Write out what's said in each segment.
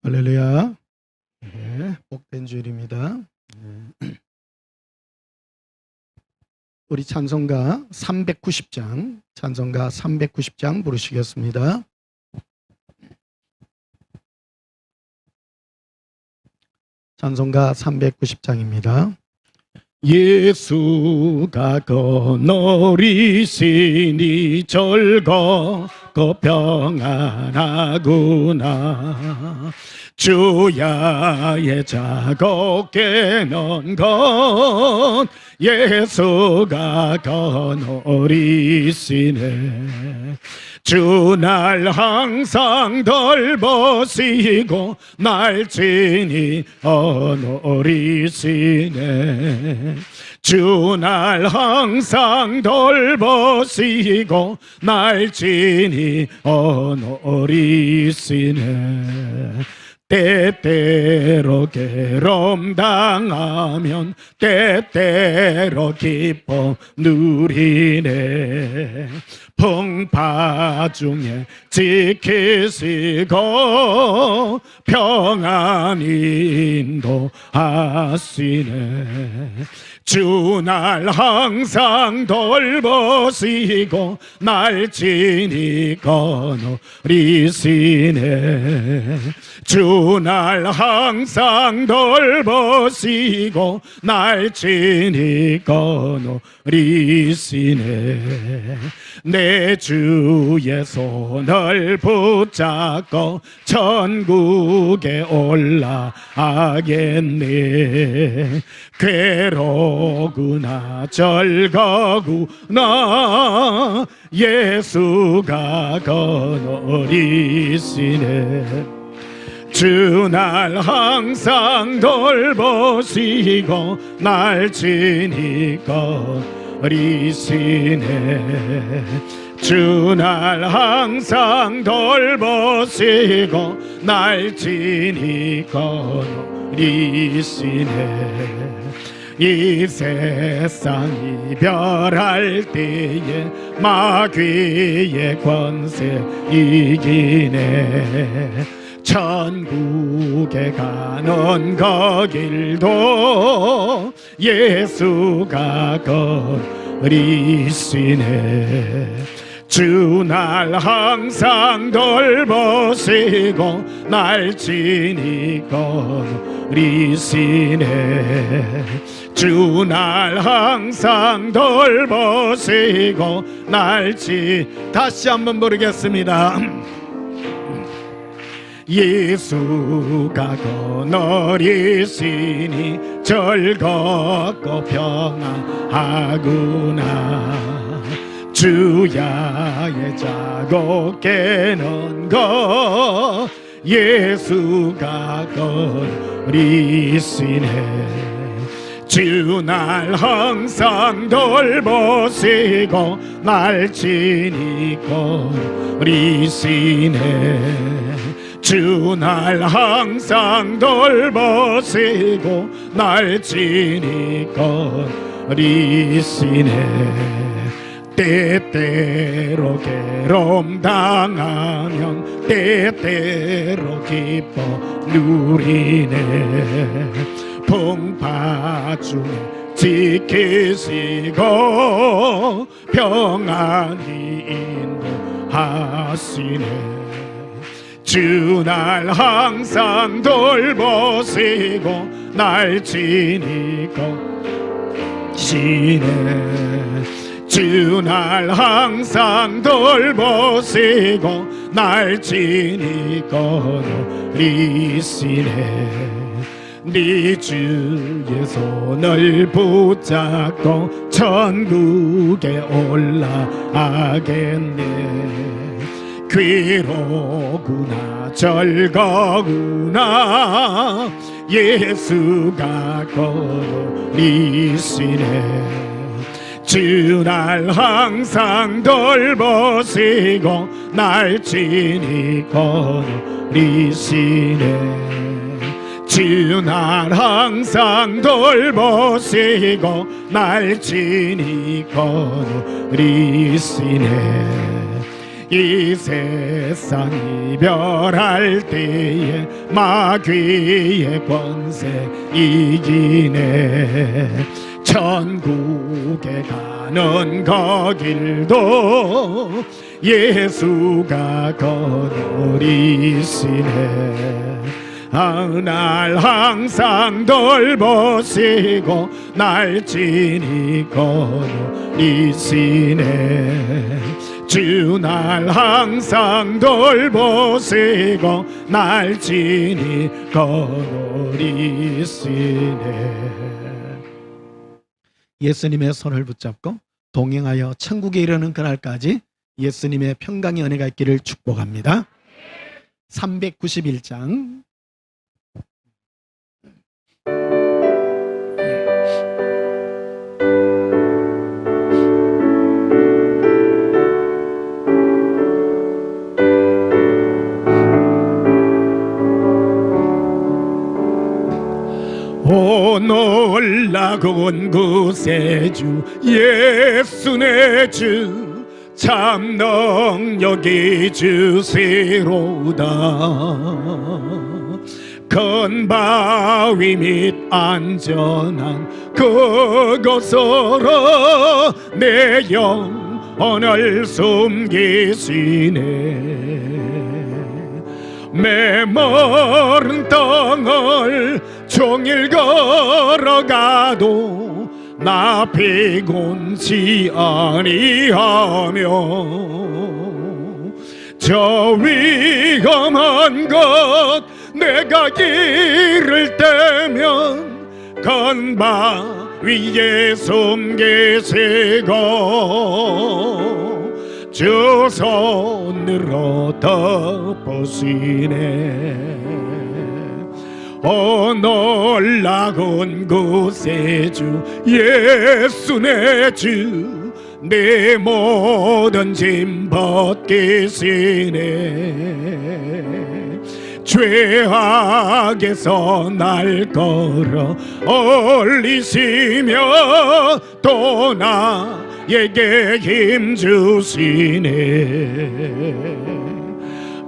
할렐루야. 네, 복된 주일입니다. 우리 찬송가 390장 부르시겠습니다. 찬송가 390장입니다. 예수가 거느리시니 즐겁고 평안하구나. 주야의 자고 깨는 것 예수가 거느리시네. 주 날 항상 돌보시고 날 친히 어누리시네. 주 날 항상 돌보시고 날 친히 어누리시네. 때때로 괴로움 당하면 때때로 기뻐 누리네. 풍파 중에 지키시고 평안히 인도하시네. 주 날 항상 돌보시고 날 친히 거느리시네. 주 날 항상 돌보시고 날 친히 거느리시네. 내 주의 손을 붙잡고 천국에 올라가겠네. 괴로구나 즐거구나 예수가 거느리시네. 주 날 항상 돌보시고 날 친히 거느리시네. 주 날 항상 돌보시고 날 친히 거느리시네. 이 세상 이별할 때에 마귀의 권세 이기네. 천국에 가는 그 길도 예수가 거느리시네. 주 날 항상 돌보시고 날 친히 거느리시네. 주 날 항상 돌보시고 날 다시 한번 부르겠습니다. 예수가 거느리시니 즐겁고 평안하구나. 주야의 자고 깨는 것 예수가 거느리시네. 주 날 항상 돌보시고 날 친히 거느리시네. 주 날 항상 돌보시고 날 친히 거느리시네. 때때로 괴로움 당하면 때때로 기뻐 누리네. 풍파 중에 지키시고 평안히 인도하시네. 주 날 항상 돌보시고 날 친히 거느리시네. 주 날 항상 돌보시고 날 친히 거느리시네. 네 주의 손을 붙잡고 천국에 올라가겠네. 괴로구나 즐거구나 예수가 거느리시네. 주 날 항상 돌보시고 날 친히 거느리시네. 주 날 항상 돌보시고 날 친히 거느리시네. 이 세상 이별할 때에 마귀의 권세 이기네. 천국에 가는 그 길도 예수가 거느리시네. 날 항상 돌보시고 날 친히 거느리시네. 주 날 항상 돌보시고 날 친히 거느리시네. 예수님의 손을 붙잡고 동행하여 천국에 이르는 그날까지 예수님의 평강의 은혜가 있기를 축복합니다. 391장 오 놀라운 구세주 예수 내 주 참 능력이 주시로다. 큰 바위 밑 안전한 그곳으로 내 영혼을 숨기시네. 메마른 땅을 종일 걸어가도 나 피곤치 아니하며 저 위험한 것 내가 이를 때면 큰 바위에 숨기시고 주 손으로 덮으시네. 오 놀라운 구세주 예수 내 주 내 모든 짐 벗기시네. 죄악에서 날 걸어 올리시며 또 나에게 힘 주시네.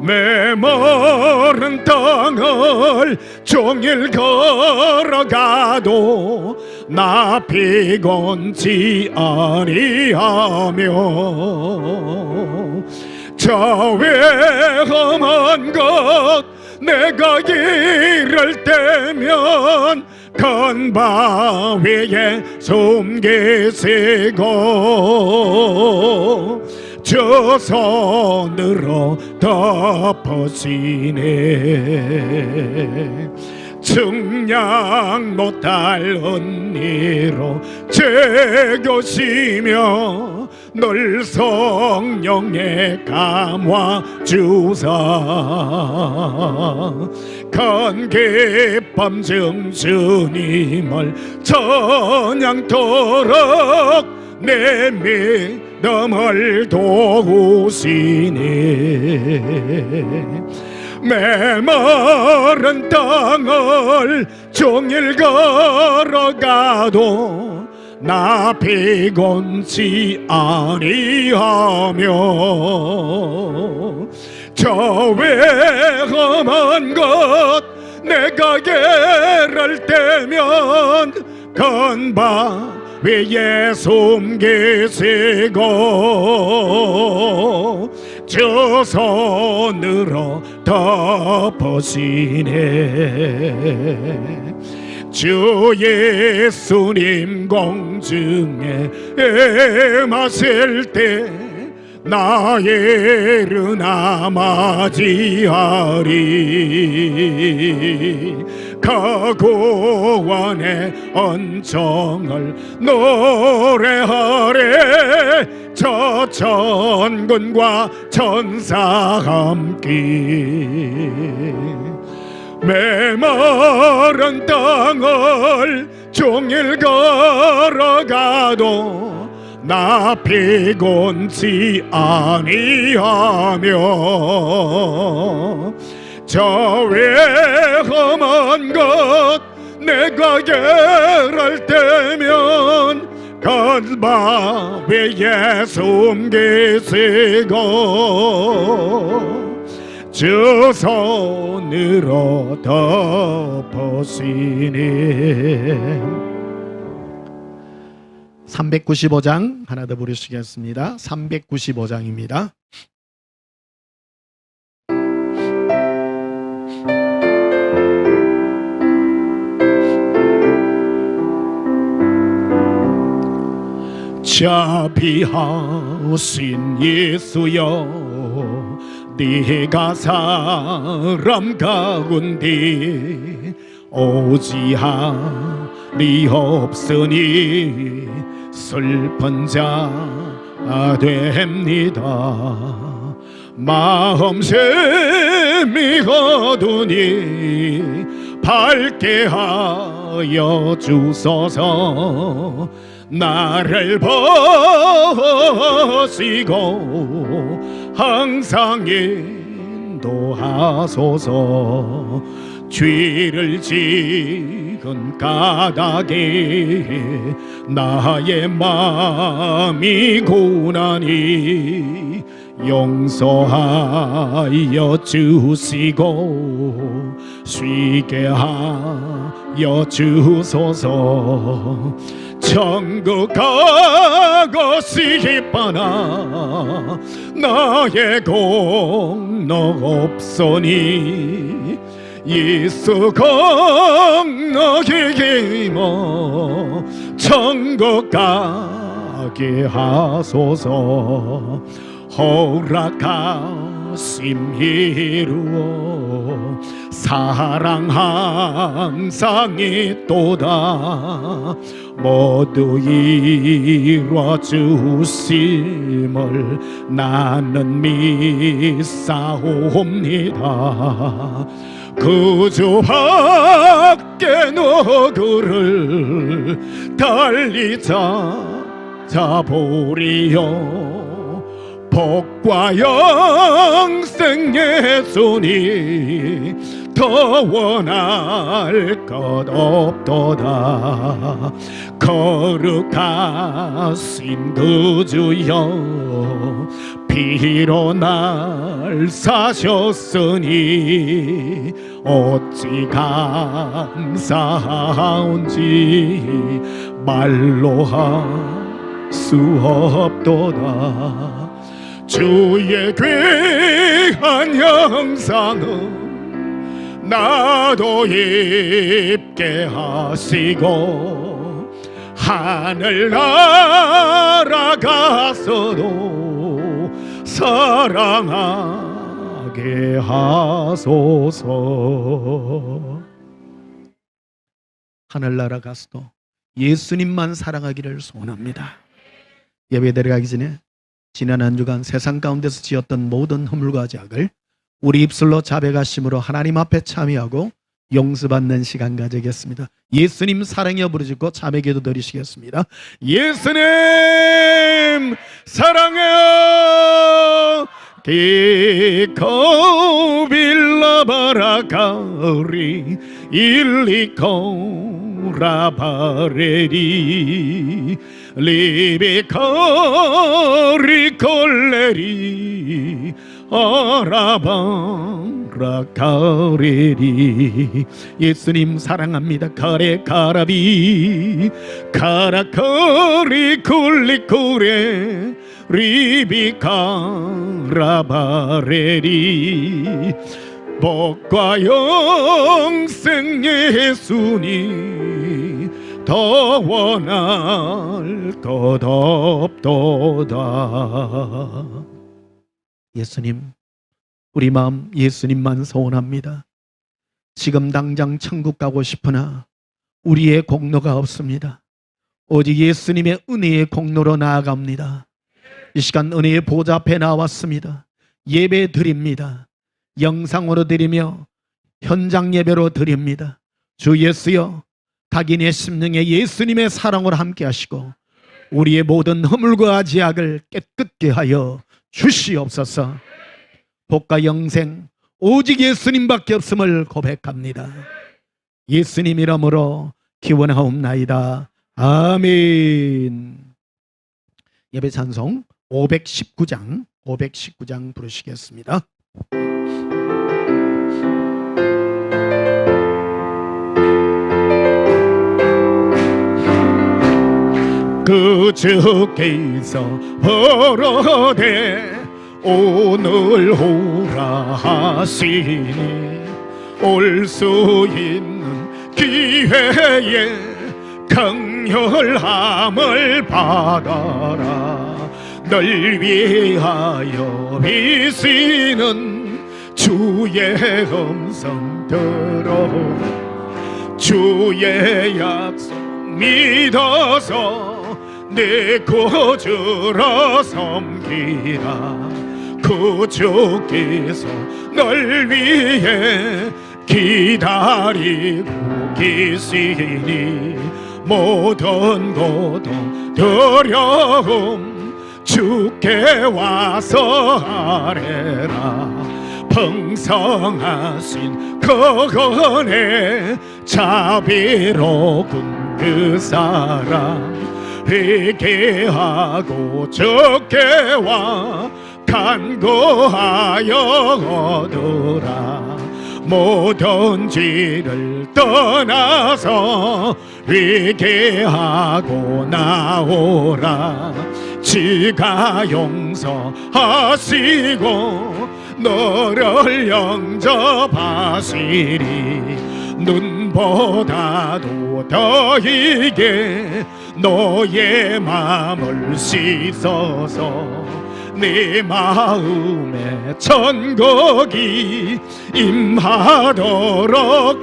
메마른 땅을 종일 걸어가도 나 피곤치 아니하며 저 위험한 것 내가 이를 때면 큰 바위에 숨기시고 저 손으로 덮으시네. 증량 못할 은혜로 채교시며 늘 성령에 감화 주사 큰 기쁨 중 주님을 찬양토록 내 믿음을 도우시네. 메마른 땅을 종일 걸어가도 나 피곤치 아니하며 저 위험한 것 내가 이를 때면 큰 바위에 숨기시고 저 손으로 덮으시네. 주 예수님 공중에 임하실 때 나의 이르나 맞이하리. 그 구원의 은총을 노래하리. 저 천군과 천사 함께 메마른 땅을 종일 걸어가도 나 피곤치 아니하며 저 위험한 것 내가 이를 때면 갈바 위에 숨기시고 주 손으로 덮으시니. 395장 하나 더 부르시겠습니다. 395장입니다. 자비하신 예수여, 네가 사람 가운데 오지하리 없으니 슬픈 자 됩니다. 마음 샘이 어두니 밝게 하여 주소서. 나를 보시고 항상 인도하소서. 죄를 지은 까닭에 나의 마음이 고나니 용서하여 주시고 쉬게 하여 주소서. 천국 가고 싶으나 나의 공로 없으니 예수 공로에 힘어 천국 가게 하소서. 허락하심 이루어 사랑 항상 있도다. 모두 이루어 주심을 나는 믿사옵니다. 그주 밖에 누구를 달리자 자보리요. 복과 영생 예수니 더 원할 것 없도다. 거룩하신 그 주여, 피로 날 사셨으니 어찌 감사한지 말로 할 수 없도다. 주의 귀한 형상은 나도 입게 하시고 하늘 날아가서도 사랑하게 하소서. 하늘 날아가서도 예수님만 사랑하기를 소원합니다. 예배 드려가기 전에 지난 한 주간 세상 가운데서 지었던 모든 허물과 죄악을 우리 입술로 자백하심으로 하나님 앞에 참여하고 용서받는 시간 가지겠습니다. 예수님 사랑여 부르짖고 자매기도 드리시겠습니다. 예수님 사랑해요. 기코 빌라바라카리 일리코 라바레리 리비코리 콜레리 아라바라카레리. 예수님 사랑합니다. 카레 카라비 카라코리 쿨리쿠레 리비카 라바레리. 복과 영생 예수니 더 원할 것 없도다. 예수님, 우리 마음 예수님만 소원합니다. 지금 당장 천국 가고 싶으나 우리의 공로가 없습니다. 오직 예수님의 은혜의 공로로 나아갑니다. 이 시간 은혜의 보좌 앞에 나왔습니다. 예배 드립니다. 영상으로 드리며 현장 예배로 드립니다. 주 예수여, 각인의 심령에 예수님의 사랑으로 함께 하시고 우리의 모든 허물과 죄악을 깨끗게 하여 주시옵소서. 복과 영생 오직 예수님밖에 없음을 고백합니다. 예수님 이름으로 기원하옵나이다. 아멘. 예배 찬송 519장 부르시겠습니다. 그 주께서 버러되 오늘 오라 하시니 올 수 있는 기회에 강렬함을 받아라. 널 위하여 비시는 주의 음성 들어 주의 약속 믿어서 내 구주로 섬기라. 구주께서 널 위해 기다리고 계시니 모든 고통 두려움 주께 와서 아뢰라. 풍성하신 그 은혜 자비로군 그 사랑 회개하고 주께 와 간구하여 얻으라. 모든 죄를 떠나서 회개하고 나오라. 지가 용서하시고 너를 영접하시리. 눈보다도 더 이게 너의 마음을 씻어서 내 마음에 천국이 임하도록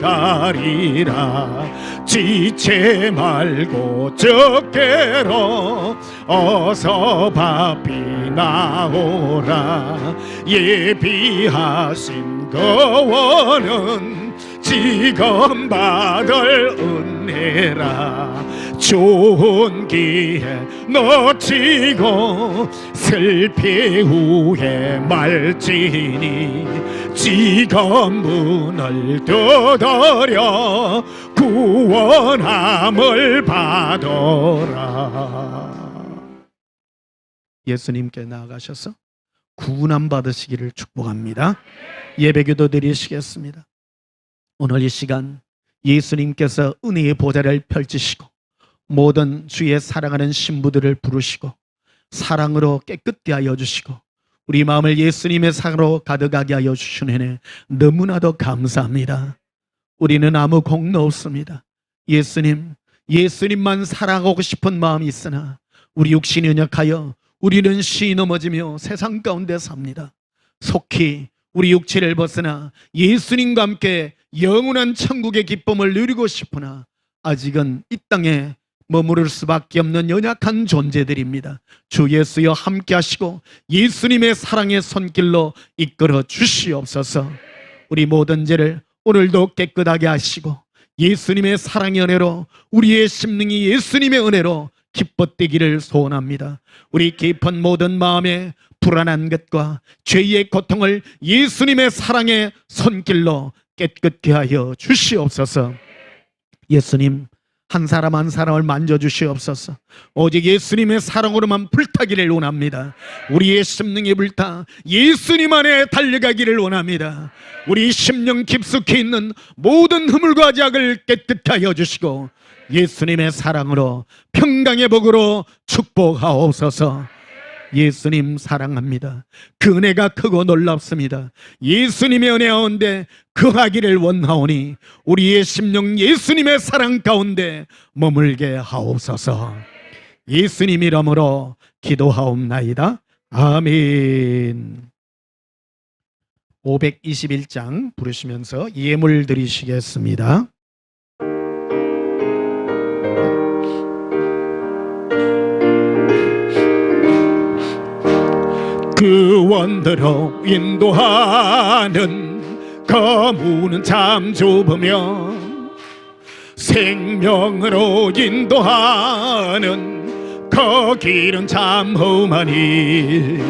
하리라. 지체 말고 주께로 어서 바삐 나오라. 예비하신 거원은 지금 받을 은혜라. 좋은 기회 놓치고 슬피 후에 말지니 지금 문을 두드려 구원함을 받아라. 예수님께 나아가셔서 구원 받으시기를 축복합니다. 예배기도 드리시겠습니다. 오늘 이 시간 예수님께서 은혜의 보좌를 펼치시고 모든 주의 사랑하는 신부들을 부르시고 사랑으로 깨끗게 하여 주시고 우리 마음을 예수님의 사랑으로 가득하게 하여 주시는 너무나도 감사합니다. 우리는 아무 공로 없습니다. 예수님만 사랑하고 싶은 마음이 있으나 우리 육신이 연약하여 우리는 쉬이 넘어지며 세상 가운데 삽니다. 속히 우리 육체를 벗어나 예수님과 함께 영원한 천국의 기쁨을 누리고 싶으나 아직은 이 땅에 머무를 수밖에 없는 연약한 존재들입니다. 주 예수여 함께 하시고 예수님의 사랑의 손길로 이끌어 주시옵소서. 우리 모든 죄를 오늘도 깨끗하게 하시고 예수님의 사랑의 은혜로 우리의 심령이 예수님의 은혜로 기뻐뛰기를 소원합니다. 우리 깊은 모든 마음에 불안한 것과 죄의 고통을 예수님의 사랑의 손길로 깨끗게 하여 주시옵소서. 예수님 한 사람 한 사람을 만져주시옵소서. 오직 예수님의 사랑으로만 불타기를 원합니다. 우리의 심령이 불타 예수님 안에 달려가기를 원합니다. 우리 심령 깊숙이 있는 모든 허물과 죄악을 깨끗하게 하여 주시고 예수님의 사랑으로 평강의 복으로 축복하옵소서. 예수님 사랑합니다. 그 은혜가 크고 놀랍습니다. 예수님의 은혜 가운데 거하기를 원하오니 우리의 심령 예수님의 사랑 가운데 머물게 하옵소서. 예수님 이름으로 기도하옵나이다. 아멘. 521장 부르시면서 예물 드리시겠습니다. 그 원대로 인도하는 거무는 참 좁으며 생명으로 인도하는 그 길은 참 험하니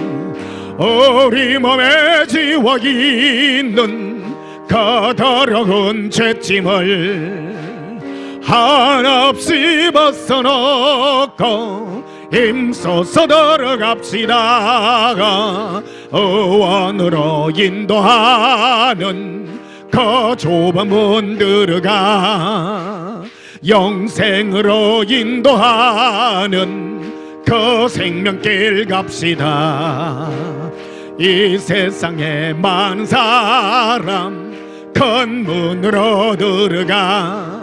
우리 몸에 지워 있는 그 더러운 죄짐을 한없이 벗어놓고 힘써서 들어갑시다. 의원으로 인도하는 그 좁은 문 들어가 영생으로 인도하는 그 생명길 갑시다. 이 세상에 많은 사람 큰 문으로 들어가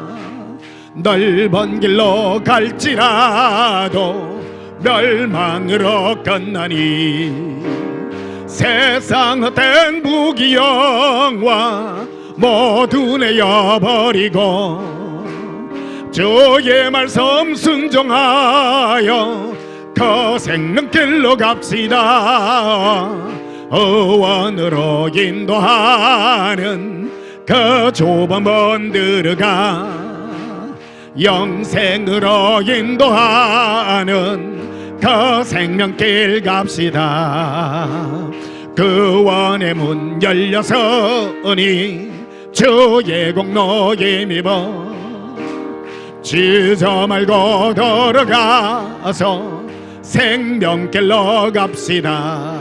넓은 길로 갈지라도 멸망으로 끝나니 세상 헛된 부귀영화 모두 내어버리고 주의 말씀 순종하여 그 생명길로 갑시다. 의원으로 인도하는 그 좁은 문 들어가 영생으로 인도하는 그 생명길 갑시다. 그 원의 문 열렸으니 주의 공로에 힘입어 지저 말고 들어가서 생명길로 갑시다.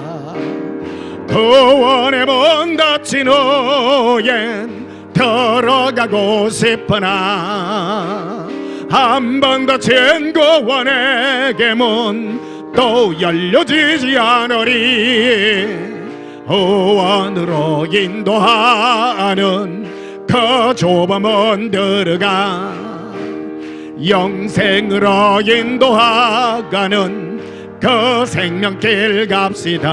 그 원의 문 닫힌 후엔 들어가고 싶으나 한 번 닫힌 그 원의 문 또 열려지지 않으리. 의원으로 인도하는 그 좁은 문 들어가 영생으로 인도하가는 그 생명길 갑시다.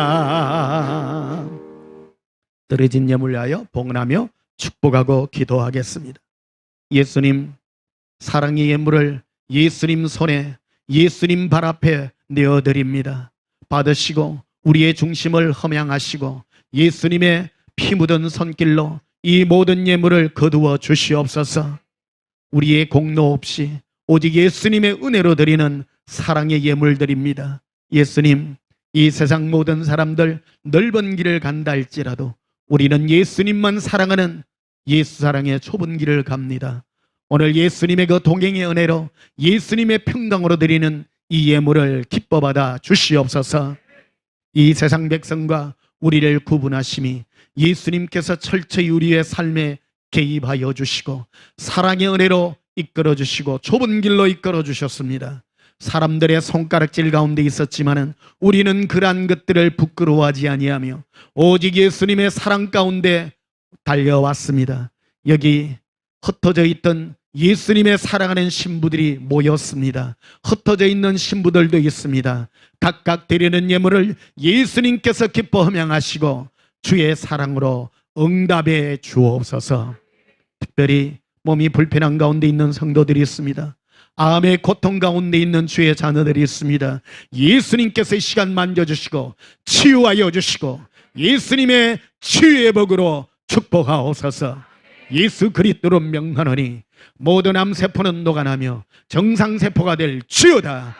떨어진 예물 위하여 봉헌하며 축복하고 기도하겠습니다. 예수님, 사랑의 예물을 예수님 손에 예수님 발 앞에 내어드립니다. 받으시고 우리의 중심을 험양하시고 예수님의 피 묻은 손길로 이 모든 예물을 거두어 주시옵소서. 우리의 공로 없이 오직 예수님의 은혜로 드리는 사랑의 예물들입니다. 예수님, 이 세상 모든 사람들 넓은 길을 간다 할지라도 우리는 예수님만 사랑하는 예수 사랑의 좁은 길을 갑니다. 오늘 예수님의 그 동행의 은혜로 예수님의 평강으로 드리는 이 예물을 기뻐 받아 주시옵소서. 이 세상 백성과 우리를 구분하심이 예수님께서 철저히 우리의 삶에 개입하여 주시고 사랑의 은혜로 이끌어 주시고 좁은 길로 이끌어 주셨습니다. 사람들의 손가락질 가운데 있었지만은 우리는 그러한 것들을 부끄러워하지 아니하며 오직 예수님의 사랑 가운데 달려왔습니다. 여기 흩어져 있던 예수님의 사랑하는 신부들이 모였습니다. 흩어져 있는 신부들도 있습니다. 각각 드리는 예물을 예수님께서 기뻐 흠양하시고 주의 사랑으로 응답해 주옵소서. 특별히 몸이 불편한 가운데 있는 성도들이 있습니다. 암의 고통 가운데 있는 주의 자녀들이 있습니다. 예수님께서 이 시간 만져주시고 치유하여 주시고 예수님의 치유의 복으로 축복하옵소서. 예수 그리스도로 명하노니 모든 암세포는 녹아나며 정상세포가 될 지어다.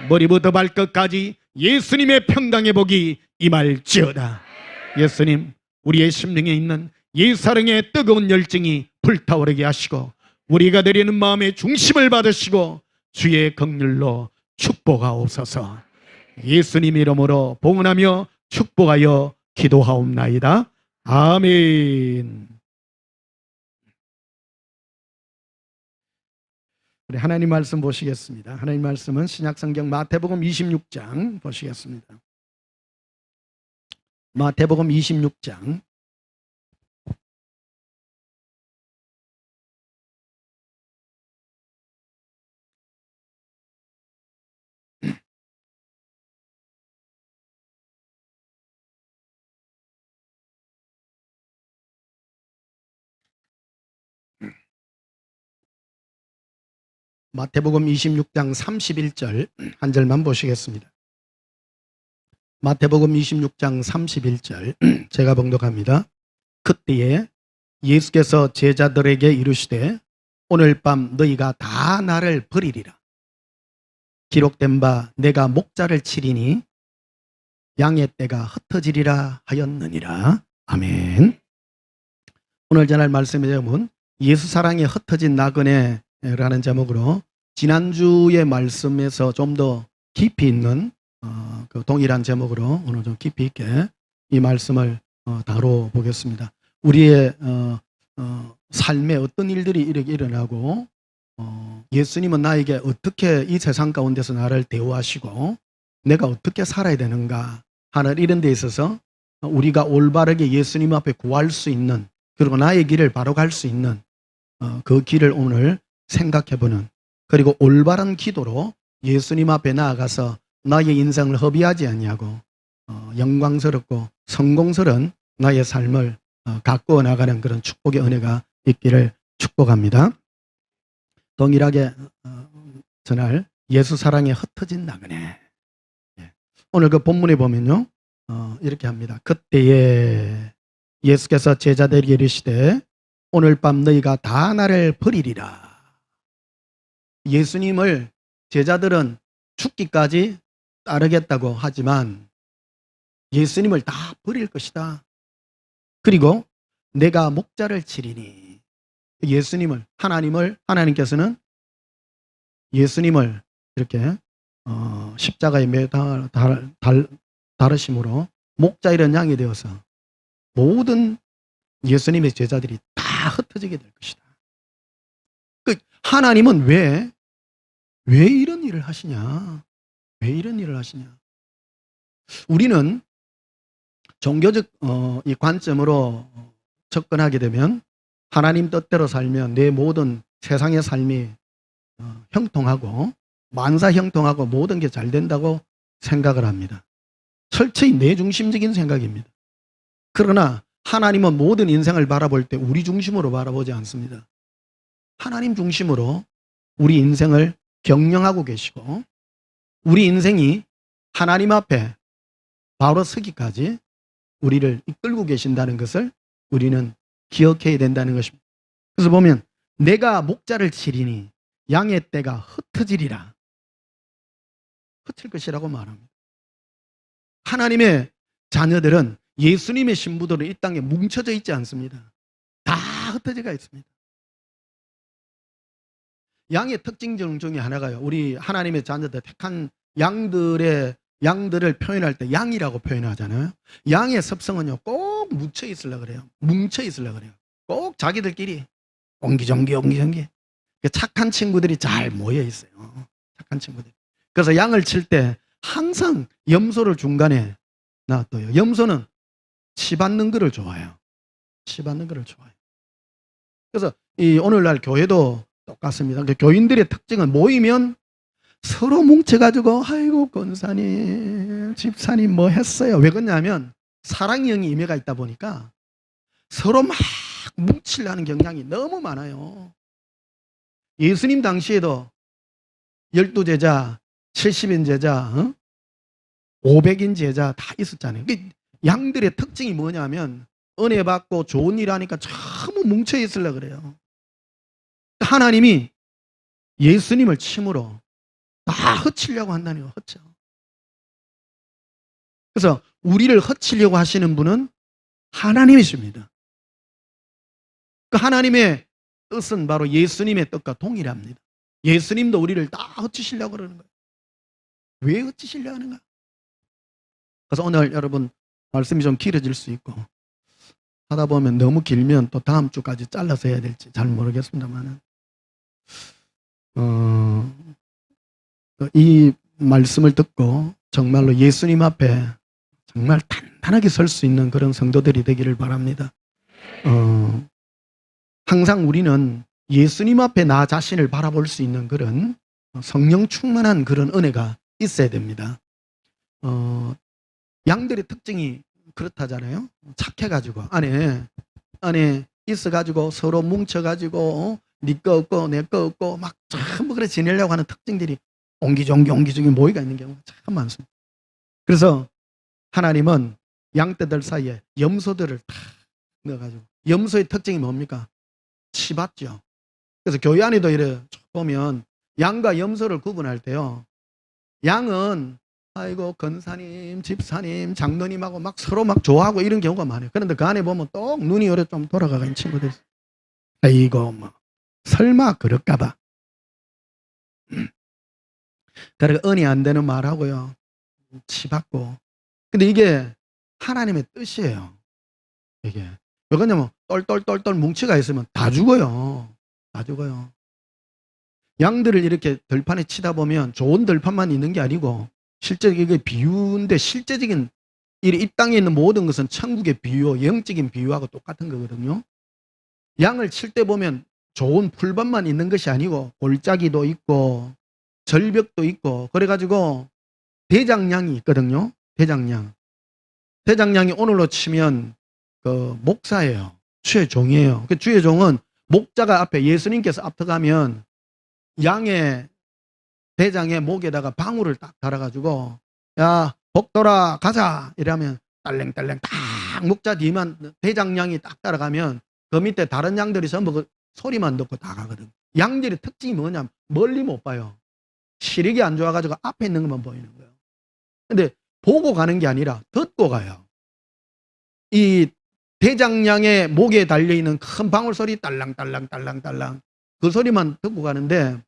머리부터 발끝까지 예수님의 평강의 복이 임할지어다. 예수님, 우리의 심령에 있는 예사랑의 뜨거운 열정이 불타오르게 하시고 우리가 드리는 마음의 중심을 받으시고 주의 긍휼로 축복하옵소서. 예수님 이름으로 봉헌하며 축복하여 기도하옵나이다. 아멘. 우리 하나님 말씀 보시겠습니다. 하나님 말씀은 신약성경 마태복음 26장 보시겠습니다. 마태복음 26장 마태복음 26장 31절 한 절만 보시겠습니다. 마태복음 26장 31절 제가 봉독합니다. 그때에 예수께서 제자들에게 이르시되 오늘 밤 너희가 다 나를 버리리라. 기록된 바 내가 목자를 치리니 양의 떼가 흩어지리라 하였느니라. 아멘. 오늘 전할 말씀의 제목은 예수 사랑에 흩어진 나그네 라는 제목으로 지난주의 말씀에서 좀 더 깊이 있는 그 동일한 제목으로 오늘 좀 깊이 있게 이 말씀을 다뤄보겠습니다. 우리의 삶에 어떤 일들이 이렇게 일어나고 예수님은 나에게 어떻게 이 세상 가운데서 나를 대우하시고 내가 어떻게 살아야 되는가 하는 이런 데 있어서 우리가 올바르게 예수님 앞에 구할 수 있는, 그리고 나의 길을 바로 갈 수 있는 그 길을 오늘 생각해보는, 그리고 올바른 기도로 예수님 앞에 나아가서 나의 인생을 허비하지 않냐고 영광스럽고 성공스러운 나의 삶을 가꾸어 나가는 그런 축복의 은혜가 있기를 축복합니다. 동일하게 전할 예수 사랑에 흩어진 나그네. 오늘 그 본문에 보면요, 이렇게 합니다. 그때에 예수께서 제자들에게 이르시되 오늘 밤 너희가 다 나를 버리리라. 예수님을 제자들은 죽기까지 따르겠다고 하지만 예수님을 다 버릴 것이다. 그리고 내가 목자를 치리니, 하나님께서는 예수님을 이렇게 십자가에 매 달으심으로 목자 이런 양이 되어서 모든 예수님의 제자들이 다 흩어지게 될 것이다. 그 하나님은 왜 이런 일을 하시냐? 왜 이런 일을 하시냐? 우리는 종교적 이 관점으로 접근하게 되면 하나님 뜻대로 살면 내 모든 세상의 삶이 형통하고 만사 형통하고 모든 게 잘 된다고 생각을 합니다. 철저히 내 중심적인 생각입니다. 그러나 하나님은 모든 인생을 바라볼 때 우리 중심으로 바라보지 않습니다. 하나님 중심으로 우리 인생을 경영하고 계시고 우리 인생이 하나님 앞에 바로 서기까지 우리를 이끌고 계신다는 것을 우리는 기억해야 된다는 것입니다. 그래서 보면 내가 목자를 치리니 양의 떼가 흩어지리라. 흩을 것이라고 말합니다. 하나님의 자녀들은 예수님의 신부들은 이 땅에 뭉쳐져 있지 않습니다. 다 흩어져가 있습니다. 양의 특징 중에 하나가요, 우리 하나님의 자녀들 택한 양들을 표현할 때 양이라고 표현하잖아요. 양의 습성은요, 꼭 뭉쳐 있으려고 그래요. 꼭 자기들끼리 옹기종기. 착한 친구들이 잘 모여 있어요. 착한 친구들. 그래서 양을 칠 때 항상 염소를 중간에 놔둬요. 염소는 치 받는 거를 좋아해요. 그래서 이 오늘날 교회도 똑같습니다. 교인들의 특징은 모이면 서로 뭉쳐가지고 아이고 권사님, 집사님 뭐 했어요? 왜 그러냐면 사랑의 영이 임해가 있다 보니까 서로 막 뭉치려는 경향이 너무 많아요. 예수님 당시에도 12제자, 70인 제자, 500인 제자 다 있었잖아요. 양들의 특징이 뭐냐면 은혜 받고 좋은 일 하니까 전부 뭉쳐 있으려고 그래요. 하나님이 예수님을 침으로 다 흩치려고 한다는 거예요. 흩쳐. 그래서 우리를 흩치려고 하시는 분은 하나님이십니다. 그 하나님의 뜻은 바로 예수님의 뜻과 동일합니다. 예수님도 우리를 다 흩치시려고 그러는 거예요. 왜 흩치시려고 하는가? 그래서 오늘 여러분 말씀이 좀 길어질 수 있고 하다 보면 너무 길면 또 다음 주까지 잘라서 해야 될지 잘 모르겠습니다만 이 말씀을 듣고 정말로 예수님 앞에 정말 단단하게 설 수 있는 그런 성도들이 되기를 바랍니다. 항상 우리는 예수님 앞에 나 자신을 바라볼 수 있는 그런 성령 충만한 그런 은혜가 있어야 됩니다. 양들의 특징이 그렇다잖아요. 착해가지고 안에 있어가지고 서로 뭉쳐가지고 네 거 없고 내 거 없고 막 전부 그래 지내려고 하는 특징들이 옹기종기 모이가 있는 경우가 참 많습니다. 그래서 하나님은 양떼들 사이에 염소들을 탁 넣어가지고, 염소의 특징이 뭡니까? 치받죠. 그래서 교회 안에도 이래 보면 양과 염소를 구분할 때요, 양은 아이고 권사님, 집사님, 장로님하고 막 서로 막 좋아하고 이런 경우가 많아요. 그런데 그 안에 보면 또 눈이 오래 좀 돌아가는 친구들 있어요. 아이고 뭐 설마 그럴까봐 그러니까 은이 안 되는 말하고요. 치받고. 근데 이게 하나님의 뜻이에요. 이게. 왜 그러냐면 똘똘똘똘 뭉치가 있으면 다 죽어요. 다 죽어요. 양들을 이렇게 들판에 치다 보면 좋은 들판만 있는 게 아니고 실제 이게 비유인데 실제적인 이 땅에 있는 모든 것은 천국의 비유, 영적인 비유하고 똑같은 거거든요. 양을 칠 때 보면 좋은 풀밭만 있는 것이 아니고 골짜기도 있고 절벽도 있고 그래가지고 대장량이 있거든요. 대장량. 대장량이 오늘로 치면 그 목사예요. 주의 종이에요. 그 주의 종은 목자가 앞에 예수님께서 앞서가면 양의 대장의 목에다가 방울을 딱 달아가지고 야 복돌아 가자 이러면 딸랭딸랭 딱 목자 뒤만 대장량이 딱 따라가면 그 밑에 다른 양들이 전부 그 소리만 듣고 다 가거든. 양들의 특징이 뭐냐면 멀리 못 봐요. 시력이 안 좋아가지고 앞에 있는 것만 보이는 거예요. 근데 보고 가는 게 아니라 듣고 가요. 이 대장량의 목에 달려있는 큰 방울 소리 딸랑딸랑딸랑딸랑 그 소리만 듣고 가는데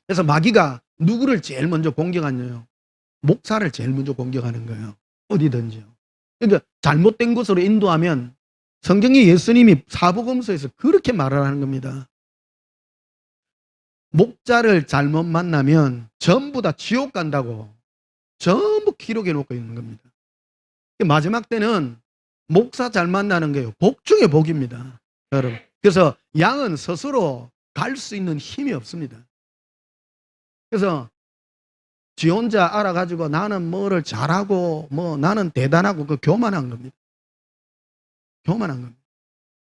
그래서 마귀가 누구를 제일 먼저 공격하냐요? 목사를 제일 먼저 공격하는 거예요. 어디든지요. 그러니까 잘못된 곳으로 인도하면 성경이 예수님이 사복음서에서 그렇게 말을 하는 겁니다. 목자를 잘못 만나면 전부 다 지옥 간다고 전부 기록해 놓고 있는 겁니다. 마지막 때는 목사 잘 만나는 게요. 복 중에 복입니다. 여러분. 그래서 양은 스스로 갈 수 있는 힘이 없습니다. 그래서 지 혼자 알아가지고 나는 뭐를 잘하고 뭐 나는 대단하고 그 교만한 겁니다. 교만한 겁니다.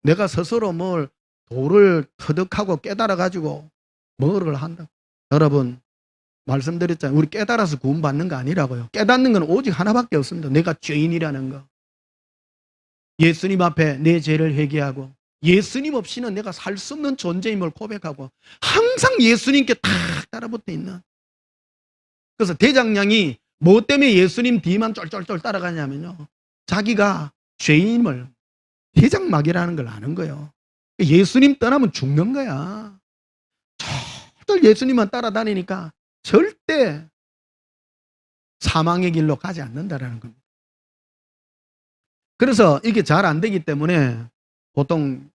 내가 스스로 뭘 도를 터득하고 깨달아가지고 뭐를 한다. 여러분 말씀드렸잖아요. 우리 깨달아서 구원받는 거 아니라고요. 깨닫는 건 오직 하나밖에 없습니다. 내가 죄인이라는 거. 예수님 앞에 내 죄를 회개하고 예수님 없이는 내가 살 수 없는 존재임을 고백하고 항상 예수님께 딱 따라붙어 있는. 그래서 대장량이 뭐 때문에 예수님 뒤만 쫄쫄쫄 따라가냐면요. 자기가 죄인임을 대장막이라는 걸 아는 거예요. 예수님 떠나면 죽는 거야. 저들 예수님만 따라다니니까 절대 사망의 길로 가지 않는다라는 겁니다. 그래서 이게 잘 안 되기 때문에 보통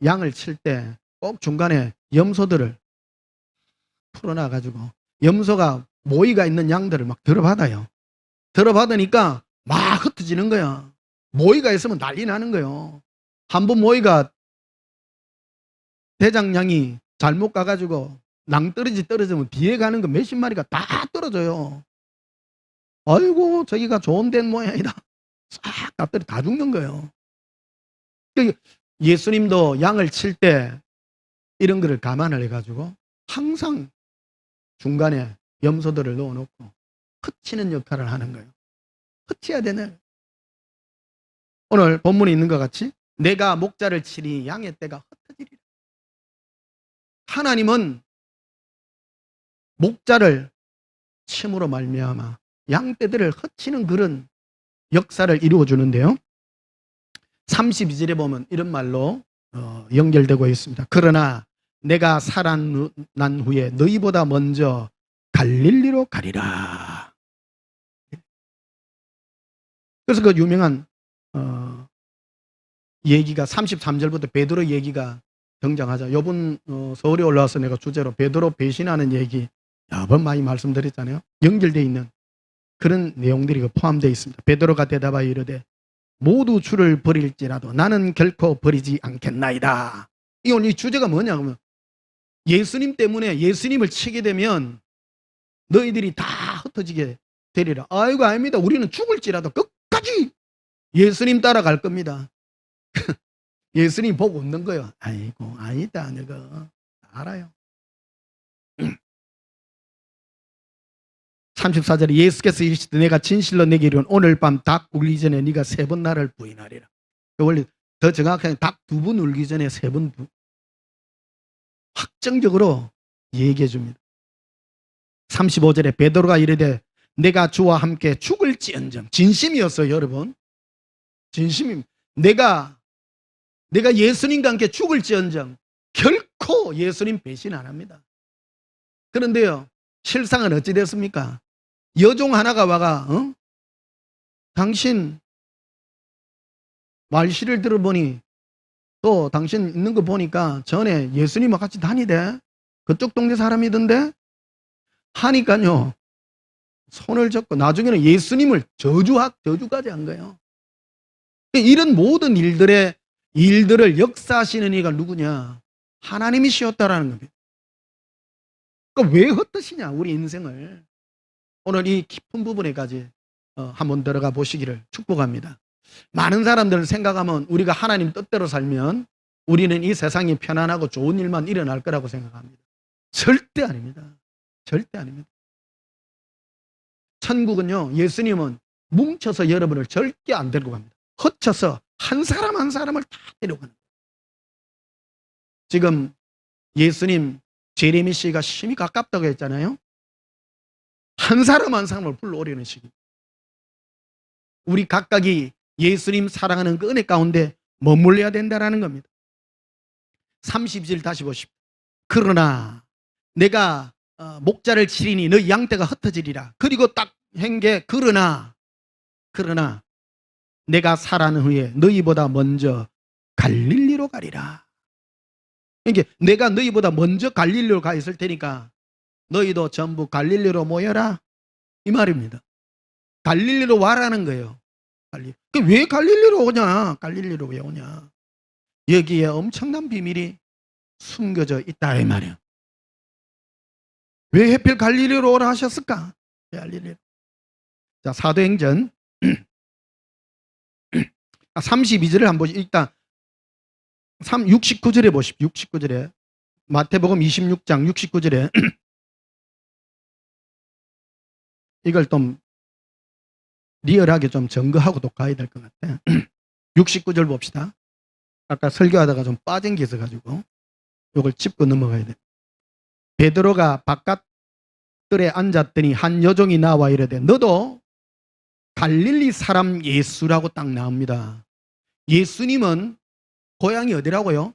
양을 칠 때 꼭 중간에 염소들을 풀어놔가지고 염소가 모이가 있는 양들을 막 들어받아요. 들어받으니까 막 흩어지는 거야. 모이가 있으면 난리 나는 거예요. 한 번 모이가 대장량이 잘못 가가지고 낭떠러지 떨어지면 뒤에 가는 거 몇십 마리가 다 떨어져요. 아이고 저기가 좋은 데는 모양이다. 싹 다 죽는 거예요. 예수님도 양을 칠 때 이런 거를 감안을 해가지고 항상 중간에 염소들을 넣어놓고 흩치는 역할을 하는 거예요. 흩쳐야 되는. 오늘 본문에 있는 것 같이 내가 목자를 치니 양의 떼가 흩어지리라. 하나님은 목자를 침으로 말미암아 양떼들을 흩치는 그런 역사를 이루어 주는데요. 32절에 보면 이런 말로 연결되고 있습니다. 그러나 내가 살아난 후에 너희보다 먼저 갈릴리로 가리라. 그래서 그 유명한 얘기가 33절부터 베드로 얘기가 등장하죠. 요번 서울에 올라와서 내가 주제로 베드로 배신하는 얘기 여러 번 많이 말씀드렸잖아요. 연결되어 있는 그런 내용들이 포함되어 있습니다. 베드로가 대답하여 이르되 모두 주를 버릴지라도 나는 결코 버리지 않겠나이다. 이 주제가 뭐냐 하면 예수님 때문에 예수님을 치게 되면 너희들이 다 흩어지게 되리라. 아이고 아닙니다. 우리는 죽을지라도 끝까지 예수님 따라갈 겁니다. 예수님 보고 웃는 거예요. 아이고 아니다 내가 알아요. 34절에 예수께서 이르시되 내가 진실로 내게 이르노니 오늘 밤 닭 울기 전에 네가 3번 나를 부인하리라. 원래 더 정확하게 닭 2번 울기 전에 3번 확정적으로 얘기해 줍니다. 35절에 베드로가 이르되 내가 주와 함께 죽을지언정. 진심이었어요 여러분. 진심입니다. 내가 예수님과 함께 죽을지언정 결코 예수님 배신 안 합니다. 그런데요, 실상은 어찌 됐습니까? 여종 하나가 와가 당신 말씨를 들어보니 또 당신 있는 거 보니까 전에 예수님과 같이 다니대. 그쪽 동네 사람이던데? 하니까요, 손을 잡고 나중에는 예수님을 저주까지 한 거예요. 이런 모든 일들을 역사하시는 이가 누구냐? 하나님이시었다라는 겁니다. 그러니까 왜 헛되시냐, 우리 인생을. 오늘 이 깊은 부분에까지 한번 들어가 보시기를 축복합니다. 많은 사람들 생각하면 우리가 하나님 뜻대로 살면 우리는 이 세상이 편안하고 좋은 일만 일어날 거라고 생각합니다. 절대 아닙니다. 절대 아닙니다. 천국은요, 예수님은 뭉쳐서 여러분을 절대 안 데리고 갑니다. 흩쳐서 한 사람 한 사람을 다 데려가는 거예요. 지금 예수님 제레미 씨가 심히 가깝다고 했잖아요. 한 사람 한 사람을 불러오려는 시기입니다. 우리 각각이 예수님 사랑하는 그 은혜 가운데 머물러야 된다는 겁니다. 32절 다시 보십시오. 그러나 내가 목자를 치리니 너희 양떼가 흩어지리라. 그리고 딱 한 게 그러나 내가 살아난 후에 너희보다 먼저 갈릴리로 가리라. 이게 내가 너희보다 먼저 갈릴리로 가 있을 테니까 너희도 전부 갈릴리로 모여라, 이 말입니다. 갈릴리로 와라는 거예요. 왜 갈릴리로 오냐? 갈릴리로 왜 오냐? 여기에 엄청난 비밀이 숨겨져 있다, 이 말이에요. 왜 하필 갈릴리로 오라 하셨을까? 갈릴리로. 자, 사도행전 32절을 한번 보시죠. 일단 69절에 보십시오. 69절에 마태복음 26장 69절에 이걸 좀 리얼하게 좀 점거하고 또 가야 될 것 같아. 69절 봅시다. 아까 설교하다가 좀 빠진 게 있어가지고 이걸 짚고 넘어가야 돼. 베드로가 바깥들에 앉았더니 한 여종이 나와 이르되 너도 갈릴리 사람 예수라고 딱 나옵니다. 예수님은 고향이 어디라고요?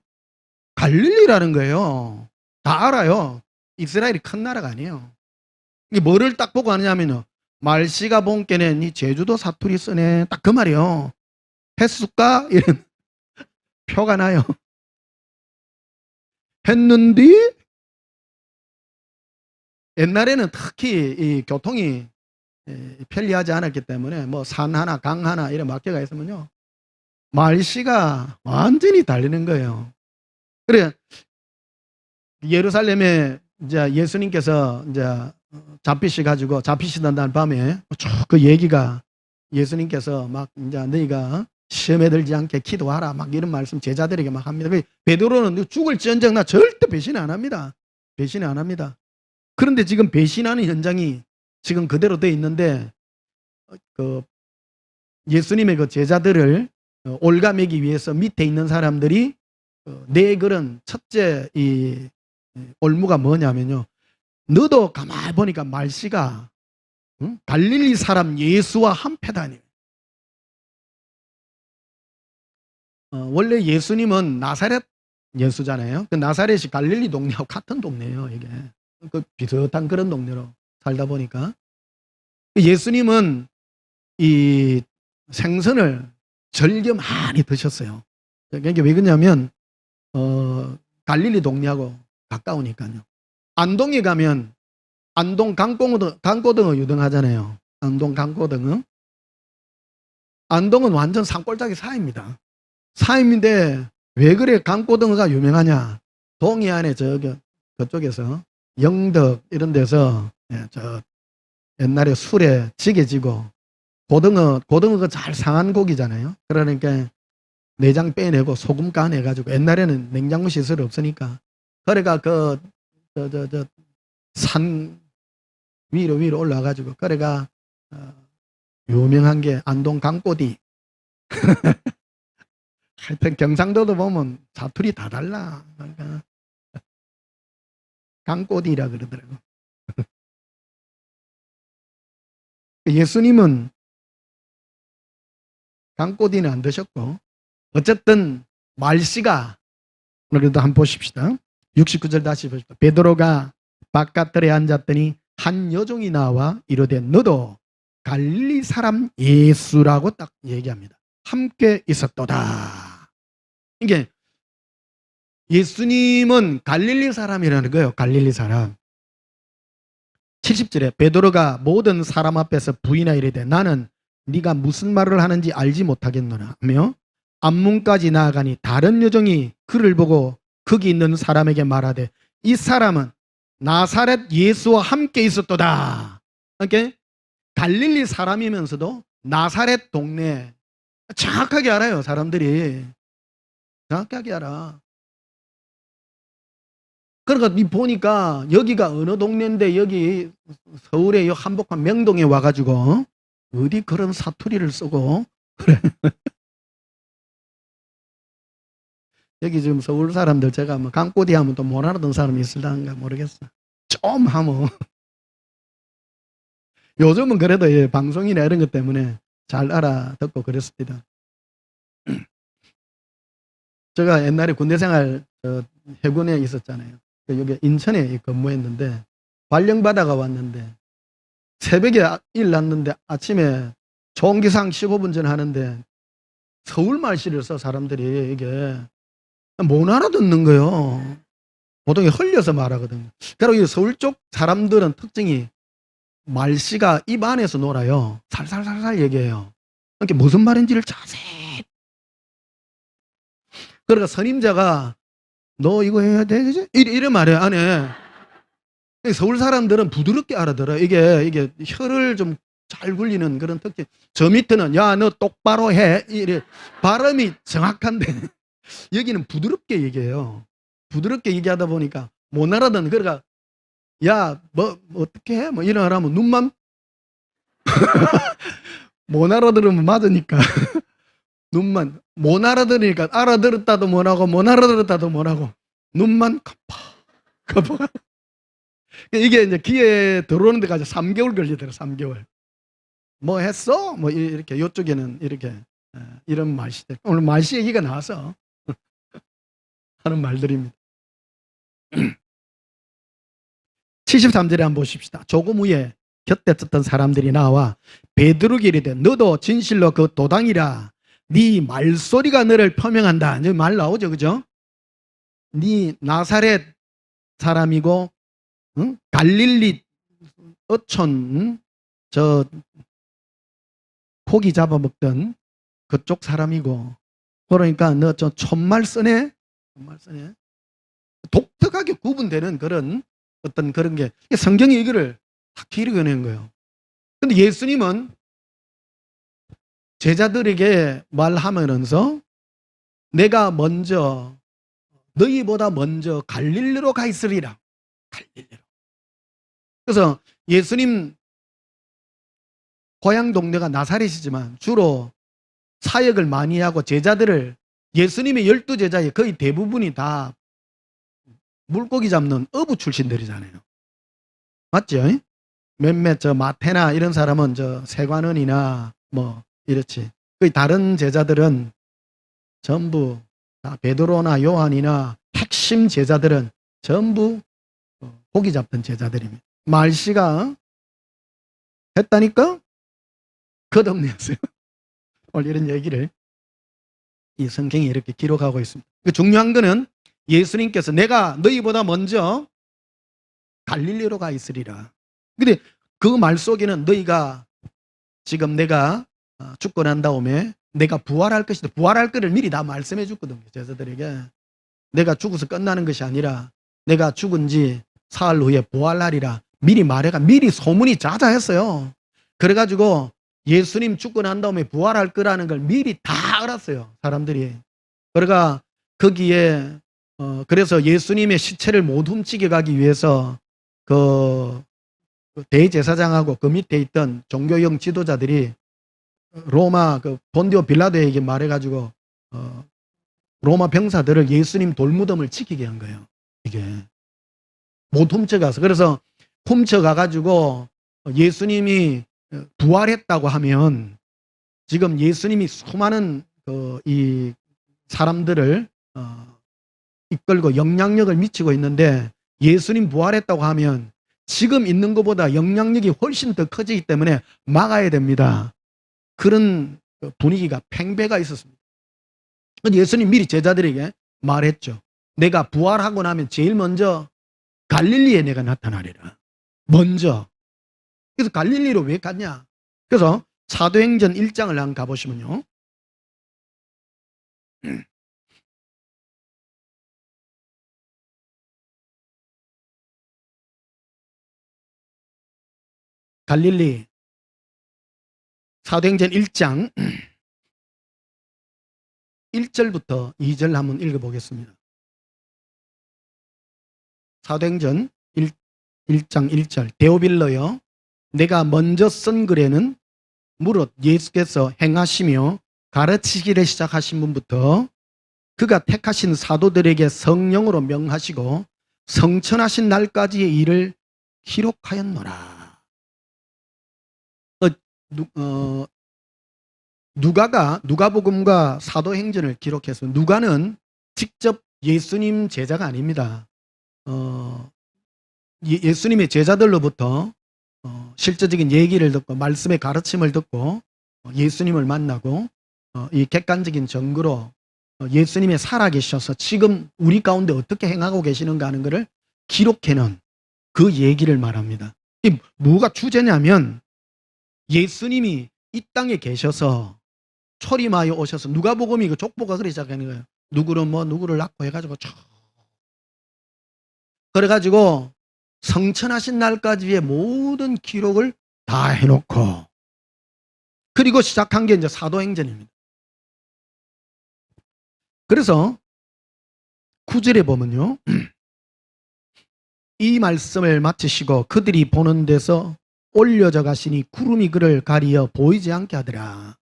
갈릴리라는 거예요. 다 알아요. 이스라엘이 큰 나라가 아니에요. 이게 뭐를 딱 보고 하느냐면요, 말씨가 본께네 니 제주도 사투리 쓰네, 딱 그 말이에요. 했을까? 이런 표가 나요. 했는데 옛날에는 특히 이 교통이 편리하지 않았기 때문에 뭐 산 하나 강 하나 이런 막혀가 있으면요, 말씨가 완전히 달리는 거예요. 그래 예루살렘에 이제 예수님께서 이제 잡히시던 날 밤에 쭉 그 얘기가, 예수님께서 막 이제 너희가 시험에 들지 않게 기도하라 막 이런 말씀 제자들에게 막 합니다. 베드로는 죽을지언정 나 절대 배신 안 합니다. 배신 안 합니다. 그런데 지금 배신하는 현장이 지금 그대로 돼 있는데 그 예수님의 그 제자들을 올가매기 위해서 밑에 있는 사람들이 네 글은 첫째 이 올무가 뭐냐면요, 너도 가만히 보니까 말씨가 갈릴리 사람 예수와 한패다니. 원래 예수님은 나사렛 예수잖아요. 그 나사렛이 갈릴리 동네하고 같은 동네예요. 이게 그 비슷한 그런 동네로 살다 보니까 예수님은 이 생선을 즐겨 많이 드셨어요. 그게 왜 그러냐면 갈릴리 동네하고 가까우니까요. 안동에 가면 안동 강고등어 유명하잖아요. 안동 강고등어. 안동은 완전 산골짜기 사입니다. 사임인데 왜 그래 강고등어가 유명하냐? 동해안에 그쪽에서 영덕 이런 데서 저 옛날에 술에 지게지고 고등어가 잘 상한 고기잖아요. 그러니까 내장 빼내고 소금 까내가지고, 옛날에는 냉장고 시설이 없으니까 그래가 산 위로 올라가지고 그래가 유명한 게 안동 강꼬디. 하여튼 경상도도 보면 사투리 다 달라. 그러니까 강꼬디라 그러더라고. 예수님은 강꼬디는 안 드셨고, 어쨌든 말씨가, 그래도 한번 보십시다. 69절 다시 보십시다. 베드로가 바깥들에 앉았더니 한 여종이 나와 이르되 너도 갈릴리 사람 예수라고 딱 얘기합니다. 함께 있었도다. 이게 예수님은 갈릴리 사람이라는 거예요. 갈릴리 사람. 70절에 베드로가 모든 사람 앞에서 부인하여 이르되 나는 네가 무슨 말을 하는지 알지 못하겠노라 하며 앞문까지 나아가니 다른 여종이 그를 보고 거기 있는 사람에게 말하되 이 사람은 나사렛 예수와 함께 있었도다. 이렇게 갈릴리 사람이면서도 나사렛 동네 정확하게 알아요. 사람들이 정확하게 알아. 그러니까 보니까 여기가 어느 동네인데 여기 서울의 한복판 명동에 와가지고 어디 그런 사투리를 쓰고 그래. 여기 지금 서울 사람들 제가 뭐 강꼬디 하면 또 못 알아듣는 사람이 있을란가 모르겠어. 좀 하면 요즘은 그래도 예, 방송이나 이런 것 때문에 잘 알아듣고 그랬습니다. 제가 옛날에 군대 생활 해군에 있었잖아요. 여기 인천에 근무했는데 발령받아가 왔는데 새벽에 일 났는데 아침에 종기상 15분 전 하는데 서울 말씨를 써 사람들이 이게 못 알아듣는 거예요. 보통 흘려서 말하거든요. 그리고 서울 쪽 사람들은 특징이 말씨가 입 안에서 놀아요. 살살살살 얘기해요. 그러니까 무슨 말인지를 자세히. 그러니까 선임자가 너 이거 해야 되지? 이래 말해 안에. 서울 사람들은 부드럽게 알아들어요. 이게 혀를 좀 잘 굴리는 그런 특징. 저 밑에는 야 너 똑바로 해 이래 발음이 정확한데 여기는 부드럽게 얘기해요. 부드럽게 얘기하다 보니까 못 알아듣는. 그러니까 야 뭐 어떻게 해? 뭐 이런 하라면 눈만 못 알아들으면 맞으니까 눈만 못 알아들으니까 알아들었다도 못하고 못 알아들었다도 못하고 눈만 깜빡 이게 이제 귀에 들어오는 데까지 3개월 걸리더라고요. 3개월. 뭐 했어? 뭐 이렇게 이쪽에는 이렇게 이런 말씨들. 오늘 말씨 얘기가 나와서 하는 말들입니다. 73절에 한번 보십시다. 조금 후에 곁에 있었던 사람들이 나와 베드로에게 이르되 너도 진실로 그 도당이라 네 말소리가 너를 표명한다. 이제 말 나오죠, 그죠? 네 나사렛 사람이고 응? 갈릴리 어촌 저 고기 잡아먹던 그쪽 사람이고 그러니까 너 저 촌말 쓰네? 촌말 쓰네? 독특하게 구분되는 그런 어떤 그런 게 성경이 이거를 다 기록해낸 거예요. 근데 예수님은 제자들에게 말하면서 내가 먼저 너희보다 먼저 갈릴리로 가 있으리라. 갈릴리로. 그래서 예수님 고향 동네가 나사렛이지만 주로 사역을 많이 하고 제자들을 예수님의 12제자의 거의 대부분이 다 물고기 잡는 어부 출신들이잖아요. 맞죠? 몇몇 저 마태나 이런 사람은 저 세관원이나 뭐 이렇지. 거의 다른 제자들은 전부 다 베드로나 요한이나 핵심 제자들은 전부 고기 잡던 제자들입니다. 말씨가 했다니까 그 동네였어요. 오늘 이런 얘기를 이 성경이 이렇게 기록하고 있습니다. 중요한 거는 예수님께서 내가 너희보다 먼저 갈릴리로 가 있으리라. 근데 그 말 속에는 너희가 지금 내가 죽고 난 다음에 내가 부활할 것이다. 부활할 거를 미리 다 말씀해 줬거든요. 제자들에게. 내가 죽어서 끝나는 것이 아니라 내가 죽은 지 사흘 후에 부활하리라. 미리 말해가 미리 소문이 자자했어요. 그래가지고 예수님 죽고 난 다음에 부활할 거라는 걸 미리 다 알았어요. 사람들이. 그러니까 거기에 그래서 예수님의 시체를 못 훔치게 가기 위해서 그 대제사장하고 그 밑에 있던 종교형 지도자들이 로마 그 본디오 빌라도에게 말해가지고 로마 병사들을 예수님 돌무덤을 지키게 한 거예요. 이게 못 훔쳐가서. 그래서 훔쳐가가지고 예수님이 부활했다고 하면 지금 예수님이 수많은 이 사람들을 이끌고 영향력을 미치고 있는데 예수님 부활했다고 하면 지금 있는 것보다 영향력이 훨씬 더 커지기 때문에 막아야 됩니다. 그런 분위기가 팽배가 있었습니다. 예수님 미리 제자들에게 말했죠. 내가 부활하고 나면 제일 먼저 갈릴리에 내가 나타나리라. 먼저. 그래서 갈릴리로 왜 갔냐? 그래서 사도행전 1장을 한번 가보시면요. 갈릴리 사도행전 1장 1절부터 2절 한번 읽어보겠습니다. 사도행전 1장 1절 데오빌러여 내가 먼저 쓴 글에는 무릇 예수께서 행하시며 가르치기를 시작하신 분부터 그가 택하신 사도들에게 성령으로 명하시고 성천하신 날까지의 일을 기록하였노라. 누가복음과 사도행전을 기록해서 누가는 직접 예수님 제자가 아닙니다. 예수님의 제자들로부터 실제적인 얘기를 듣고 말씀의 가르침을 듣고 예수님을 만나고 이 객관적인 증거로 예수님이 살아계셔서 지금 우리 가운데 어떻게 행하고 계시는가 하는 것을 기록해놓은 그 얘기를 말합니다. 이 뭐가 주제냐면 예수님이 이 땅에 계셔서 초림하여 오셔서 누가복음이 그 족보가 그래 시작하는 거예요. 누구는 뭐 누구를 낳고 해가지고 그래가지고 성천하신 날까지의 모든 기록을 다 해놓고 그리고 시작한 게 이제 사도행전입니다. 그래서 9절에 보면요. 이 말씀을 마치시고 그들이 보는 데서 올려져 가시니 구름이 그를 가리어 보이지 않게 하더라.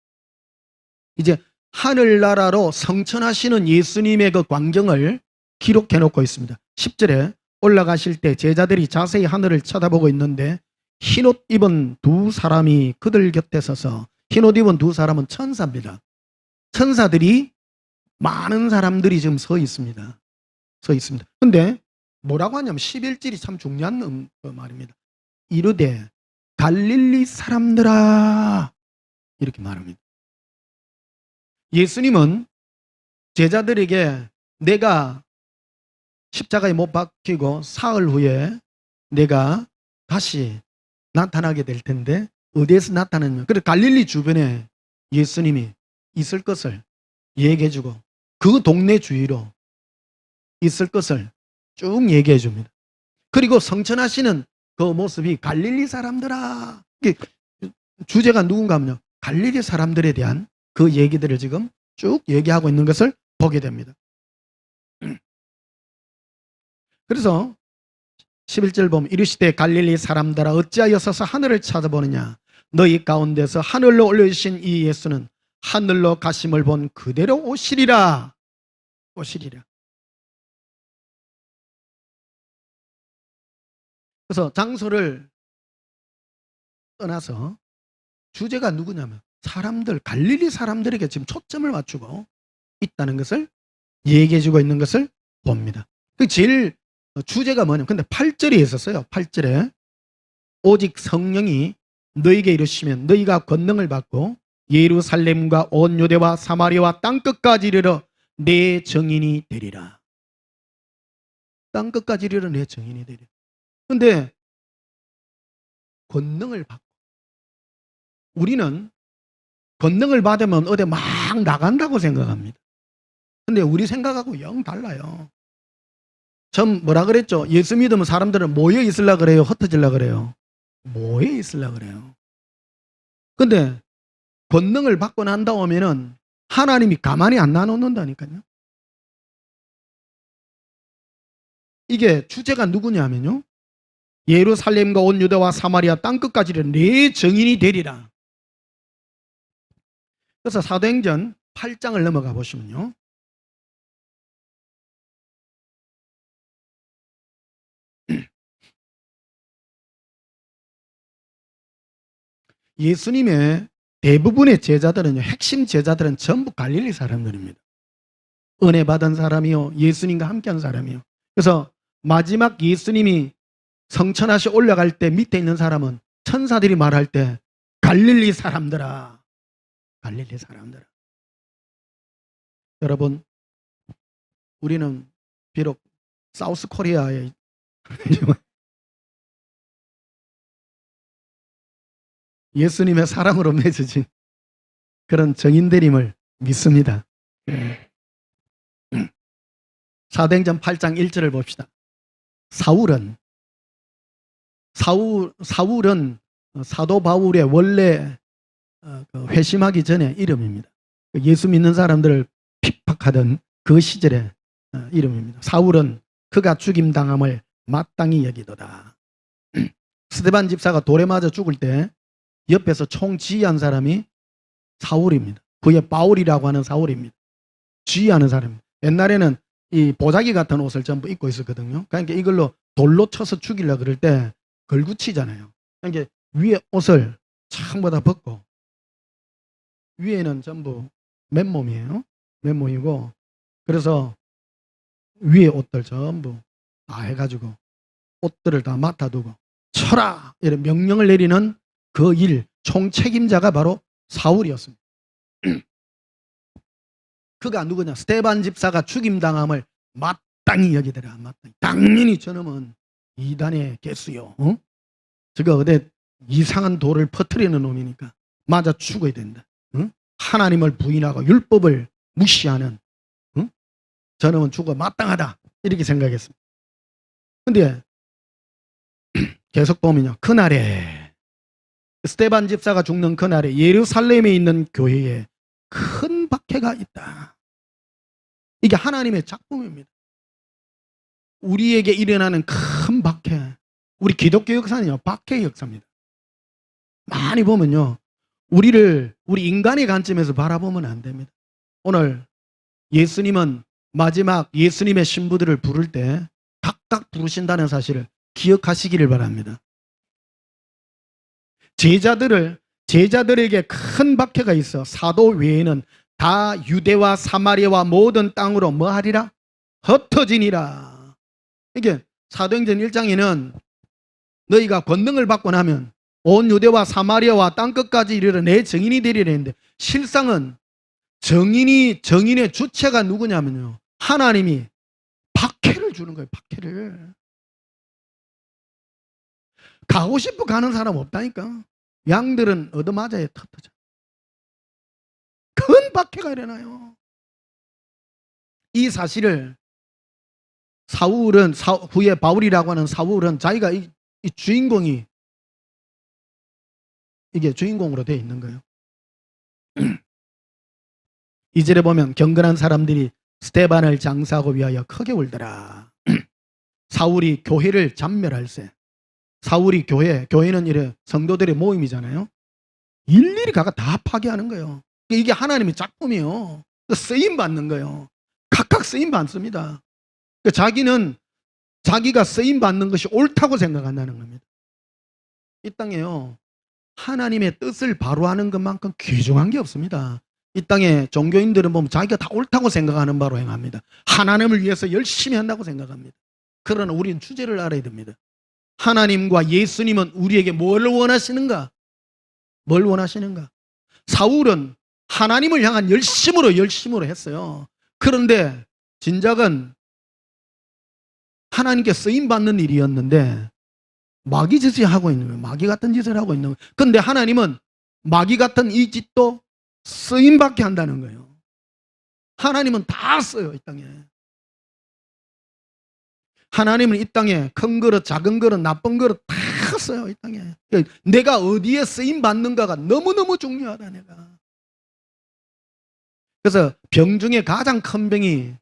이제 하늘나라로 성천하시는 예수님의 그 광경을 기록해 놓고 있습니다. 10절에 올라가실 때 제자들이 자세히 하늘을 쳐다보고 있는데 흰옷 입은 두 사람이 그들 곁에 서서 흰옷 입은 두 사람은 천사입니다. 천사들이 많은 사람들이 지금 서 있습니다. 근데 뭐라고 하냐면 11절이 참 중요한 말입니다. 이르되 갈릴리 사람들아 이렇게 말합니다. 예수님은 제자들에게 내가 십자가에 못 박히고 사흘 후에 내가 다시 나타나게 될 텐데 어디에서 나타나냐면 그래 갈릴리 주변에 예수님이 있을 것을 얘기해주고 그 동네 주위로 있을 것을 쭉 얘기해 줍니다. 그리고 성천하시는 그 모습이 갈릴리 사람들아 주제가 누군가 하면요 갈릴리 사람들에 대한 그 얘기들을 지금 쭉 얘기하고 있는 것을 보게 됩니다. 그래서 11절 보면 이르시되 갈릴리 사람들아 어찌하여 서서 하늘을 찾아보느냐 너희 가운데서 하늘로 올려주신 이 예수는 하늘로 가심을 본 그대로 오시리라. 그래서 장소를 떠나서 주제가 누구냐면 사람들 갈릴리 사람들에게 지금 초점을 맞추고 있다는 것을 얘기해주고 있는 것을 봅니다. 그 제일 주제가 뭐냐면 근데 8절에 있었어요. 8절에 오직 성령이 너희에게 이르시면 너희가 권능을 받고 예루살렘과 온 유대와 사마리아와 땅끝까지 이르러 내 증인이 되리라. 땅끝까지 이르러 내 증인이 되리라. 근데 권능을 받고 우리는 권능을 받으면 어디 막 나간다고 생각합니다. 근데 우리 생각하고 영 달라요. 전 뭐라 그랬죠? 예수 믿으면 사람들은 모여 있으려고 그래요? 흩어지려고 그래요? 모여 있으려고 그래요. 근데 권능을 받고 난다 오면은 하나님이 가만히 안 놔놓는다니까요. 이게 주제가 누구냐면요. 예루살렘과 온 유다와 사마리아 땅끝까지 내 증인이 되리라. 그래서 사도행전 8장을 넘어가 보시면요. 예수님의 대부분의 제자들은 핵심 제자들은 전부 갈릴리 사람들입니다. 은혜 받은 사람이요 예수님과 함께한 사람이요. 그래서 마지막 예수님이 성천하시 올라갈 때 밑에 있는 사람은 천사들이 말할 때 갈릴리 사람들아, 갈릴리 사람들아. 여러분, 우리는 비록 사우스 코리아에 예수님의 사랑으로 맺어진 그런 정인들임을 믿습니다. 사도행전 8장 1절을 봅시다. 사울은 사도 바울의 원래 회심하기 전에 이름입니다. 예수 믿는 사람들을 핍박하던 그 시절의 이름입니다. 사울은 그가 죽임당함을 마땅히 여기도다. 스데반 집사가 돌에 맞아 죽을 때 옆에서 총 지휘한 사람이 사울입니다. 그의 바울이라고 하는 사울입니다. 지휘하는 사람입니다. 옛날에는 이 보자기 같은 옷을 전부 입고 있었거든요. 그러니까 이걸로 돌로 쳐서 죽이려고 그럴 때 걸구치잖아요. 그러니까 위에 옷을 전부 다 벗고 위에는 전부 맨몸이에요. 맨몸이고 그래서 위에 옷들 전부 다 해가지고 옷들을 다 맡아두고 쳐라! 이런 명령을 내리는 그 일 총책임자가 바로 사울이었습니다. 그가 누구냐? 스데반 집사가 죽임당함을 마땅히 여기더라. 마땅히. 당연히 저놈은 이단의 개수요. 저거 어디 이상한 돌을 퍼뜨리는 놈이니까 맞아 죽어야 된다. 하나님을 부인하고 율법을 무시하는 저놈은 죽어 마땅하다. 이렇게 생각했습니다. 근데 계속 보면요. 그날에 스데반 집사가 죽는 그날에 예루살렘에 있는 교회에 큰 박해가 있다. 이게 하나님의 작품입니다. 우리에게 일어나는 큰 박해. 우리 기독교 역사는요, 박해의 역사입니다. 많이 보면요, 우리 인간의 관점에서 바라보면 안 됩니다. 오늘 예수님은 마지막 예수님의 신부들을 부를 때 각각 부르신다는 사실을 기억하시기를 바랍니다. 제자들에게 큰 박해가 있어 사도 외에는 다 유대와 사마리아와 모든 땅으로 뭐 하리라? 흩어지니라. 이게 사도행전 1장에는 너희가 권능을 받고 나면 온 유대와 사마리아와 땅끝까지 이르러 내 증인이 되리라 했는데 실상은 정인의 주체가 누구냐면요. 하나님이 박해를 주는 거예요. 박해를. 가고 싶어 가는 사람 없다니까. 양들은 얻어맞아야 터져. 큰 박해가 일어나요. 이 사실을 후에 바울이라고 하는 사울은 자기가 이 주인공이 이게 주인공으로 되어 있는 거예요. 2절에 보면 경건한 사람들이 스데반을 장사하고 위하여 크게 울더라. 사울이 교회를 잔멸할세. 사울이 교회는 이래 성도들의 모임이잖아요. 일일이 가가 다 파괴하는 거예요. 이게 하나님의 작품이에요. 쓰임 받는 거예요. 각각 쓰임 받습니다. 자기가 쓰임 받는 것이 옳다고 생각한다는 겁니다. 이 땅에요, 하나님의 뜻을 바로 하는 것만큼 귀중한 게 없습니다. 이 땅에 종교인들은 보면 자기가 다 옳다고 생각하는 바로 행합니다. 하나님을 위해서 열심히 한다고 생각합니다. 그러나 우리는 주제를 알아야 됩니다. 하나님과 예수님은 우리에게 뭘 원하시는가? 뭘 원하시는가? 사울은 하나님을 향한 열심으로 했어요. 그런데 진작은 하나님께 쓰임받는 일이었는데 마귀 짓을 하고 있는 거예요. 마귀 같은 짓을 하고 있는 거예요. 그런데 하나님은 마귀 같은 이 짓도 쓰임받게 한다는 거예요. 하나님은 다 써요. 이 땅에. 하나님은 이 땅에 큰 그릇, 작은 그릇, 나쁜 그릇 다 써요. 이 땅에. 내가 어디에 쓰임받는가가 너무너무 중요하다. 내가. 그래서 병 중에 가장 큰 병이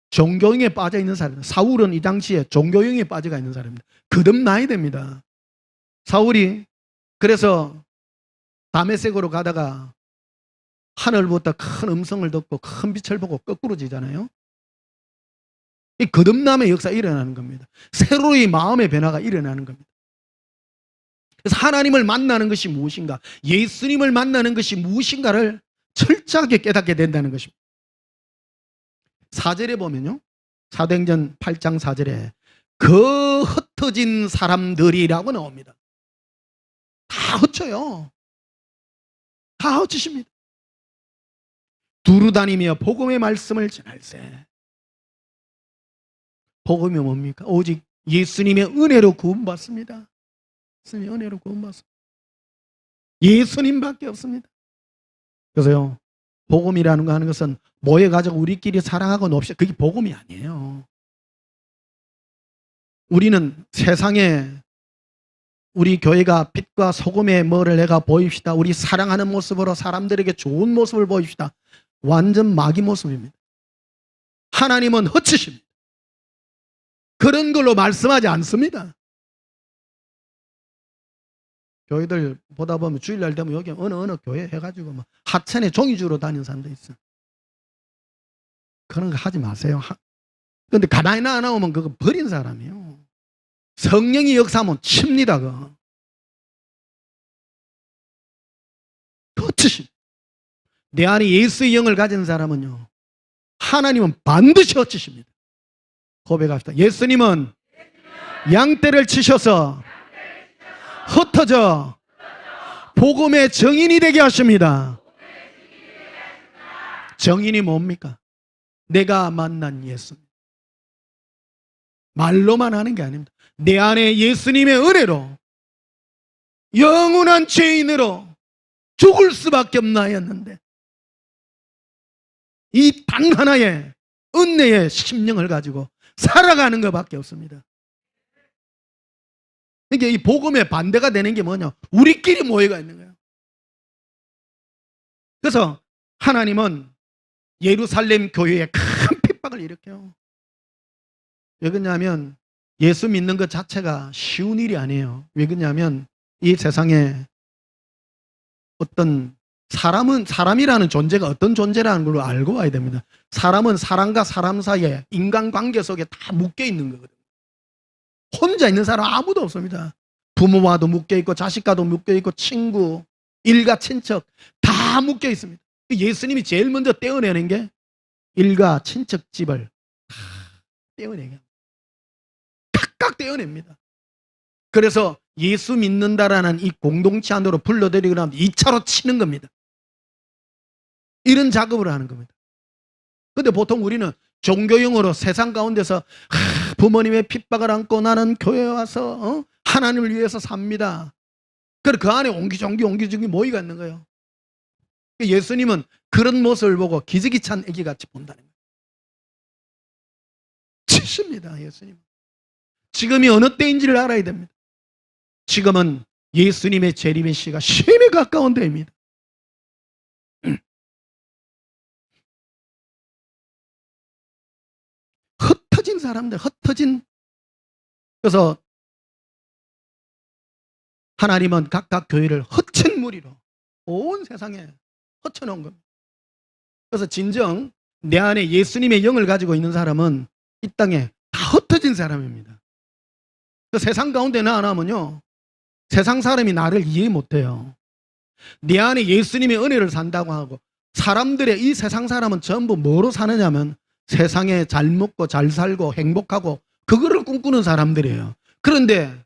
종교형에 빠져 있는 사람입니다. 사울은 이 당시에 종교형에 빠져가 있는 사람입니다. 거듭나야 됩니다. 사울이 그래서 다메섹으로 가다가 하늘부터 큰 음성을 듣고 큰 빛을 보고 거꾸로 지잖아요. 이 거듭남의 역사가 일어나는 겁니다. 새로이 마음의 변화가 일어나는 겁니다. 그래서 하나님을 만나는 것이 무엇인가, 예수님을 만나는 것이 무엇인가를 철저하게 깨닫게 된다는 것입니다. 4절에 보면요, 사도행전 8장 4절에 그 흩어진 사람들이라고 나옵니다. 다 흩쳐요. 다 흩치십니다. 두루 다니며 복음의 말씀을 전할세. 복음이 뭡니까? 오직 예수님의 은혜로 구원받습니다. 예수님의 은혜로 구원받습니다. 예수님밖에 없습니다. 그래서요, 복음이라는 거 하는 것은 모여가지고 우리끼리 사랑하고 놉시다. 그게 복음이 아니에요. 우리는 세상에 우리 교회가 빛과 소금의 뭐를 내가 보입시다. 우리 사랑하는 모습으로 사람들에게 좋은 모습을 보입시다. 완전 마귀 모습입니다. 하나님은 흩치십니다. 그런 걸로 말씀하지 않습니다. 교회들 보다 보면 주일날 되면 여기 어느 교회 해가지고 막 하천에 종이 주러 다니는 사람도 있어. 그런 거 하지 마세요. 그런데 가만히 나오면 그거 버린 사람이에요. 성령이 역사하면 칩니다. 그거. 흩치십니다. 내 안에 예수의 영을 가진 사람은요, 하나님은 반드시 흩치십니다. 고백합시다. 예수님은 양떼를 치셔서 흩어져 복음의 정인이 되게 하십니다. 정인이 뭡니까? 내가 만난 예수님. 말로만 하는 게 아닙니다. 내 안에 예수님의 은혜로 영원한 죄인으로 죽을 수밖에 없나였는데 이 단 하나의 은혜의 심령을 가지고 살아가는 것밖에 없습니다. 이게 이 복음의 반대가 되는 게 뭐냐? 우리끼리 모여가 있는 거예요. 그래서 하나님은 예루살렘 교회에 큰 핍박을 일으켜요. 왜 그러냐면 예수 믿는 것 자체가 쉬운 일이 아니에요. 왜 그러냐면 이 세상에 어떤 사람이라는 존재가 어떤 존재라는 걸 알고 와야 됩니다. 사람은 사람과 사람 사이에 인간관계 속에 다 묶여 있는 거거든요. 혼자 있는 사람 아무도 없습니다. 부모와도 묶여 있고 자식과도 묶여 있고 친구, 일가, 친척 다 묶여 있습니다. 예수님이 제일 먼저 떼어내는 게 일가, 친척 집을 다 떼어내게 각각 떼어냅니다. 그래서 예수 믿는다라는 이 공동체 안으로 불러들이고 나면 2차로 치는 겁니다. 이런 작업을 하는 겁니다. 근데 보통 우리는 종교용어로 세상 가운데서 부모님의 핍박을 안고 나는 교회에 와서 하나님을 위해서 삽니다. 그래 그 안에 옹기종기 모이가 있는 거예요. 예수님은 그런 모습을 보고 기저귀 찬 애기같이 본다는 거예요. 치십니다. 예수님. 지금이 어느 때인지를 알아야 됩니다. 지금은 예수님의 재림의 시가 심히 가까운 때입니다. 흩어진 사람들, 그래서 하나님은 각각 교회를 흩친 무리로 온 세상에 흩어놓은 겁니다. 그래서 진정 내 안에 예수님의 영을 가지고 있는 사람은 이 땅에 다 흩어진 사람입니다. 그 세상 가운데 나 안 하면요, 세상 사람이 나를 이해 못해요. 내 안에 예수님의 은혜를 산다고 하고 사람들의 이 세상 사람은 전부 뭐로 사느냐면 세상에 잘 먹고 잘 살고 행복하고 그거를 꿈꾸는 사람들이에요. 그런데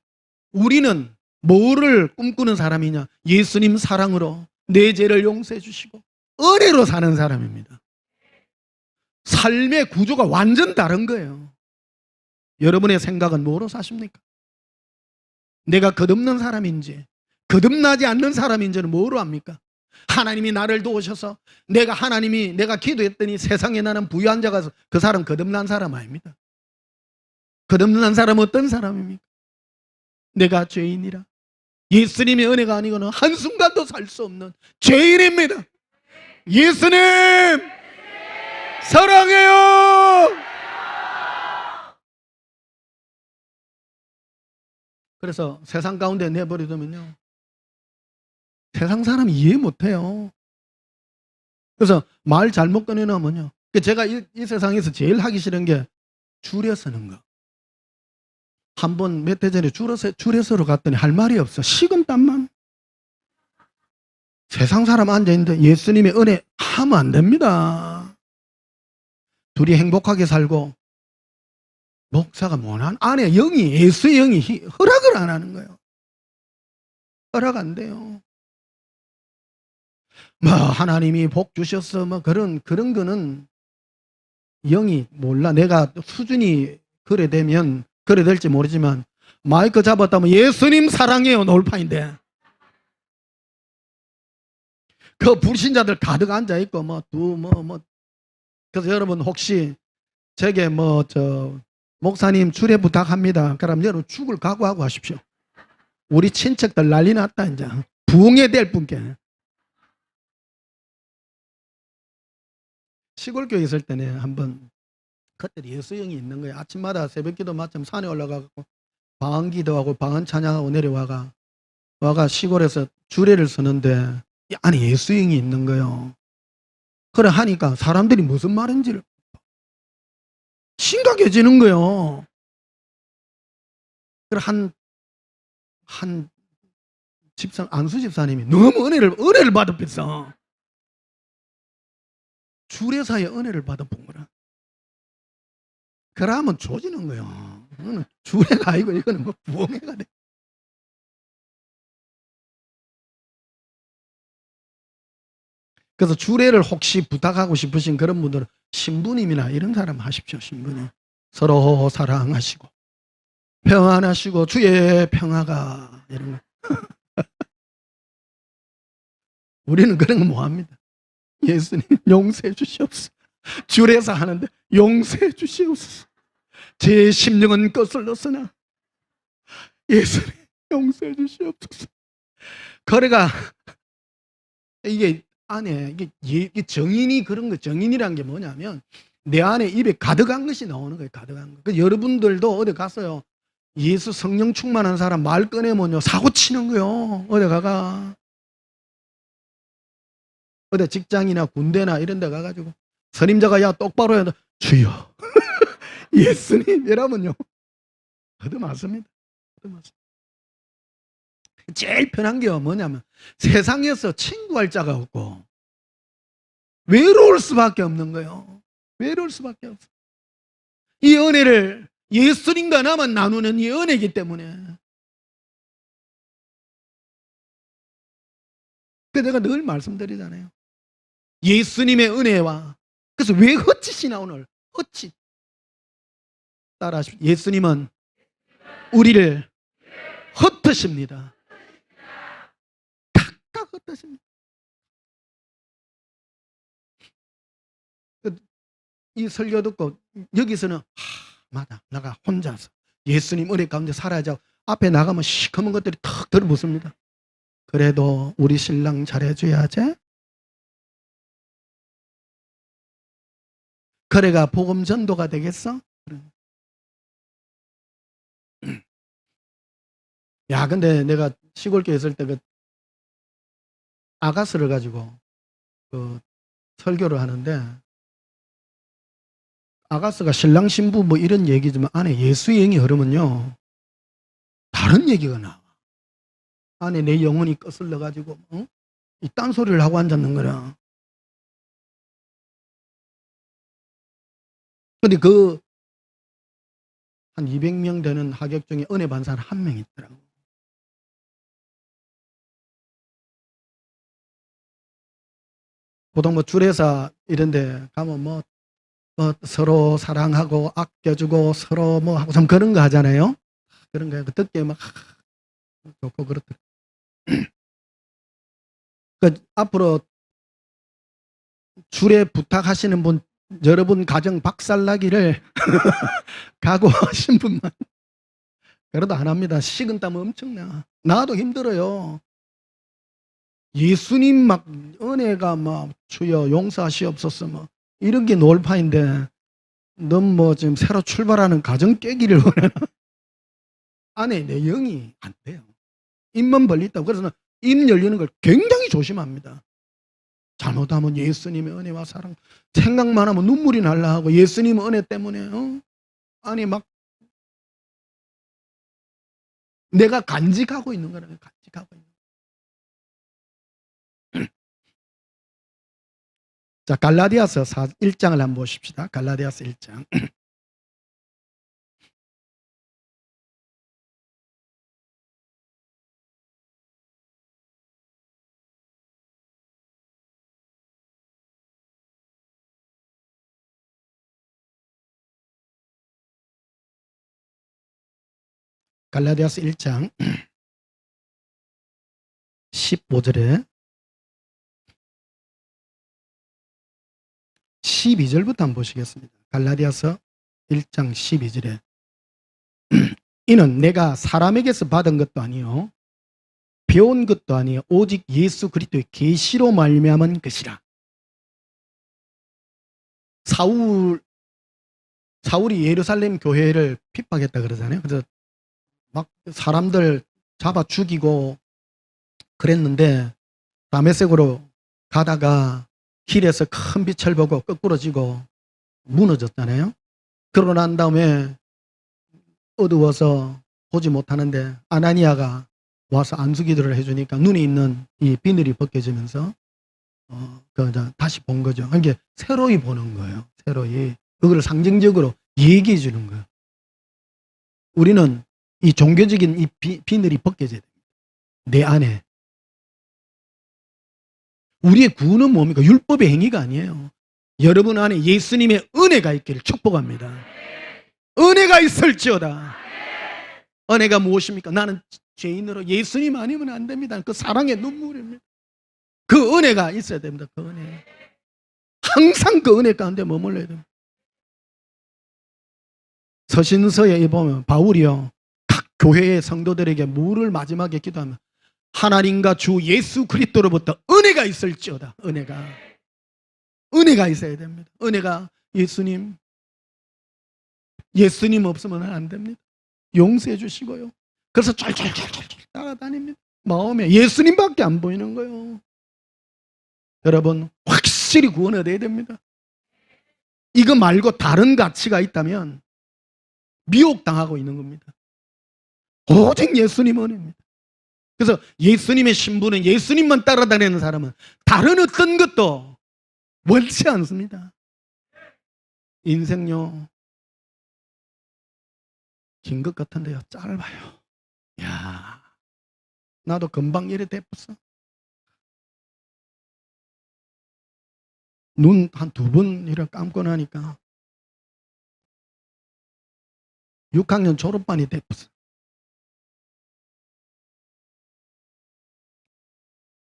우리는 뭐를 꿈꾸는 사람이냐? 예수님 사랑으로 내 죄를 용서해 주시고 은혜로 사는 사람입니다. 삶의 구조가 완전 다른 거예요. 여러분의 생각은 뭐로 사십니까? 내가 거듭난 사람인지 거듭나지 않는 사람인지는 뭐로 압니까? 하나님이 나를 도우셔서 내가 기도했더니 세상에 나는 부유한 자가 그 사람 거듭난 사람 아닙니다. 거듭난 사람은 어떤 사람입니까? 내가 죄인이라 예수님의 은혜가 아니고는 한순간도 살 수 없는 죄인입니다. 예수님 사랑해요. 그래서 세상 가운데 내버려두면요, 세상 사람이 이해 못해요. 그래서 말 잘못 꺼내놓으면요, 제가 이 세상에서 제일 하기 싫은 게 줄여 서는 거. 한 번 몇 해 전에 줄에 서러 갔더니 할 말이 없어. 식은땀만. 세상 사람 앉아있는데 예수님의 은혜 하면 안 됩니다. 둘이 행복하게 살고 목사가 못한 안에 영이, 예수의 영이 허락을 안 하는 거예요. 허락 안 돼요. 뭐 하나님이 복 주셨어 뭐 그런 거는 영이 몰라. 내가 수준이 그래 되면 그래 될지 모르지만 마이크 잡았다면 예수님 사랑해요 놀파인데 그 불신자들 가득 앉아 있고 그래서 여러분 혹시 제게 목사님 주례 부탁합니다. 그럼 여러분 죽을 각오하고 하십시오. 우리 친척들 난리 났다 이제 부흥회 될 분께. 시골교회 있을 때는 한번 그때 예수 영이 있는 거예요. 아침마다 새벽기도 마침 산에 올라가고 방언기도하고 방언 찬양하고 내려와가 시골에서 주례를 서는데 이 안에 예수 영이 있는 거예요. 그래 하니까 사람들이 무슨 말인지를 심각해지는 거예요. 그래 한 집사 안수 집사님이 너무 은혜를 받았겠어. 주례사의 은혜를 받아본 거라. 그러면 조지는 거예요. 이거는 주례가 아니고 이거는 뭐 부흥회가 돼. 그래서 주례를 혹시 부탁하고 싶으신 그런 분들은 신부님이나 이런 사람 하십시오. 신부님 서로 사랑하시고 평안하시고 주의 평화가 이런 거. 우리는 그런 거 뭐합니다. 예수님 용서해 주시옵소서. 주례사 하는데 용서해 주시옵소서. 제 심령은 거슬렀으나 예수님 용서해 주시옵소서. 거래가 이게 안에 이게 정인이 그런 거 정인이란 게 뭐냐면 내 안에 입에 가득한 것이 나오는 거예요. 가득한 거. 그래서 여러분들도 어디 갔어요. 예수 성령 충만한 사람 말 꺼내면요 사고 치는 거요. 어디 가가 어디 직장이나 군대나 이런 데 가가지고 선임자가 야 똑바로 해야 주여 예수님 이러면요 얻어맞습니다. 제일 편한 게 뭐냐면 세상에서 친구할 자가 없고 외로울 수밖에 없는 거예요. 외로울 수밖에 없어. 이 은혜를 예수님과 나만 나누는 이 은혜이기 때문에 내가 늘 말씀드리잖아요. 예수님의 은혜와 그래서 왜 헛짓이나 오늘 헛짓 따라하십시오. 예수님은 우리를 헛되십니다. 각각 헛되십니다. 이 설교 듣고 여기서는 맞아 내가 혼자서 예수님 은혜 가운데 살아야지 앞에 나가면 시커먼 것들이 턱 들어붙습니다. 그래도 우리 신랑 잘해줘야지. 그래가 복음 전도가 되겠어? 야 근데 내가 시골교회 있을 때 그 아가스를 가지고 그 설교를 하는데 아가스가 신랑 신부 뭐 이런 얘기지만 안에 예수의 영이 흐르면요 다른 얘기가 나와. 안에 내 영혼이 거슬러 가지고 이딴 소리를 하고 앉았는 거라. 근데 그 한 200명 되는 하객 중에 은혜 받은 사람 한 명 있더라고. 보통 뭐 주례사 이런 데 가면 뭐 서로 사랑하고 아껴주고 서로 뭐 하고 좀 그런 거 하잖아요. 그런 거 듣기에 막 좋고 그렇더라고요. 그러니까 앞으로 주례 부탁하시는 분 여러분 가정 박살나기를 각오하신 분만 그래도 안 합니다. 식은땀 엄청나. 나도 힘들어요. 예수님 막 은혜가 막 주여 용서하시옵소서 뭐 이런 게 놀파인데 넌 뭐 지금 새로 출발하는 가정 깨기를 원하나? 안에 내 영이 안 돼요. 입만 벌리다고. 그래서 입 열리는 걸 굉장히 조심합니다. 잘못하면 예수님의 은혜와 사랑 생각만 하면 눈물이 날라 하고 예수님 은혜 때문에 아니 막 내가 간직하고 있는 거라고. 간직하고 있는 거. 자 갈라디아서 1장을 한번 보십시다. 갈라디아서 1장 갈라디아서 1장 15절에 12절부터 한번 보시겠습니다. 갈라디아서 1장 12절에 이는 내가 사람에게서 받은 것도 아니요 배운 것도 아니요 오직 예수 그리스도의 계시로 말미암은 것이라. 사울이 예루살렘 교회를 핍박했다 그러잖아요. 그래서 막 사람들 잡아 죽이고 그랬는데 다메섹으로 가다가 길에서 큰 빛을 보고 거꾸로 지고 무너졌잖아요. 그러고 난 다음에 어두워서 보지 못하는데 아나니아가 와서 안수기도를 해주니까 눈에 있는 이 비늘이 벗겨지면서 다시 본 거죠. 그러니까 새로이 보는 거예요. 새로이. 그걸 상징적으로 얘기해 주는 거예요. 우리는 이 종교적인 이 비늘이 벗겨져야 됩니다. 내 안에. 우리의 구원은 뭡니까? 율법의 행위가 아니에요. 여러분 안에 예수님의 은혜가 있기를 축복합니다. 은혜가 있을지어다. 은혜가 무엇입니까? 나는 죄인으로 예수님 아니면 안 됩니다. 그 사랑의 눈물입니다. 그 은혜가 있어야 됩니다. 그 은혜. 항상 그 은혜 가운데 머물러야 됩니다. 서신서에 보면 바울이요 각 교회의 성도들에게 뭐를 마지막에 기도하면 하나님과 주 예수 그리스도로부터 은혜가 있을지어다. 은혜가 있어야 됩니다. 은혜가 예수님 없으면 안 됩니다. 용서해 주시고요. 그래서 쫄쫄쫄쫄 따라다닙니다. 마음에 예수님밖에 안 보이는 거예요. 여러분 확실히 구원 얻어야 됩니다. 이거 말고 다른 가치가 있다면 미혹당하고 있는 겁니다. 오직 예수님 은혜입니다. 그래서 예수님의 신부는 예수님만 따라다니는 사람은 다른 어떤 것도 원치 않습니다. 인생요 긴 것 같은데요 짧아요. 야, 나도 금방 이래 됐어. 눈 한 2번 이렇게 감고 나니까 6학년 졸업반이 됐어.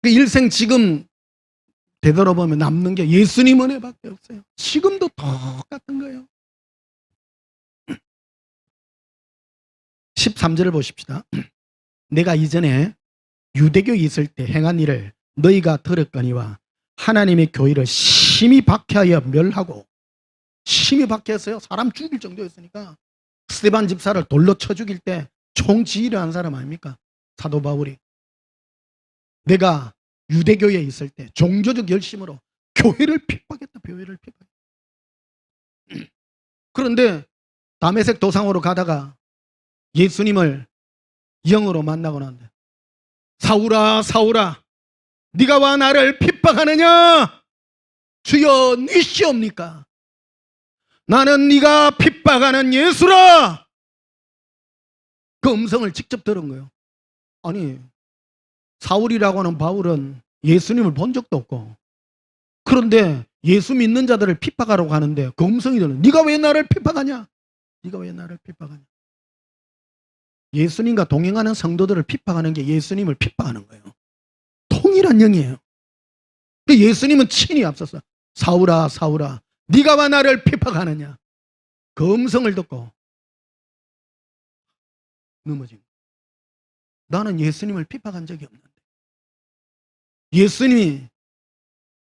그 일생 지금 되돌아보면 남는 게 예수님 은혜밖에 없어요. 지금도 똑같은 거예요. 13절을 보십시다. 내가 이전에 유대교에 있을 때 행한 일을 너희가 들었거니와 하나님의 교회를 심히 박해하여 멸하고, 심히 박해했어요. 사람 죽일 정도였으니까. 스데반 집사를 돌로 쳐 죽일 때 총지휘를 한 사람 아닙니까? 사도 바울이. 내가 유대교에 있을 때 종교적 열심으로 교회를 핍박했다. 교회를 핍박했다. 그런데 다메섹 도상으로 가다가 예수님을 영으로 만나고 난데, 사울아 사울아 네가 와 나를 핍박하느냐? 주여 니시옵니까? 나는 네가 핍박하는 예수라. 그 음성을 직접 들은 거예요. 아니 사울이라고 하는 바울은 예수님을 본 적도 없고, 그런데 예수 믿는 자들을 핍박하라고 하는데 그 음성이 들은, 네가 왜 나를 핍박하냐? 네가 왜 나를 핍박하냐? 예수님과 동행하는 성도들을 핍박하는 게 예수님을 핍박하는 거예요. 통일한 영이에요. 예수님은 친히 앞서서 사울아 사울아 네가 왜 나를 핍박하느냐? 그 음성을 듣고 넘어진 거예요. 나는 예수님을 핍박한 적이 없는데 예수님이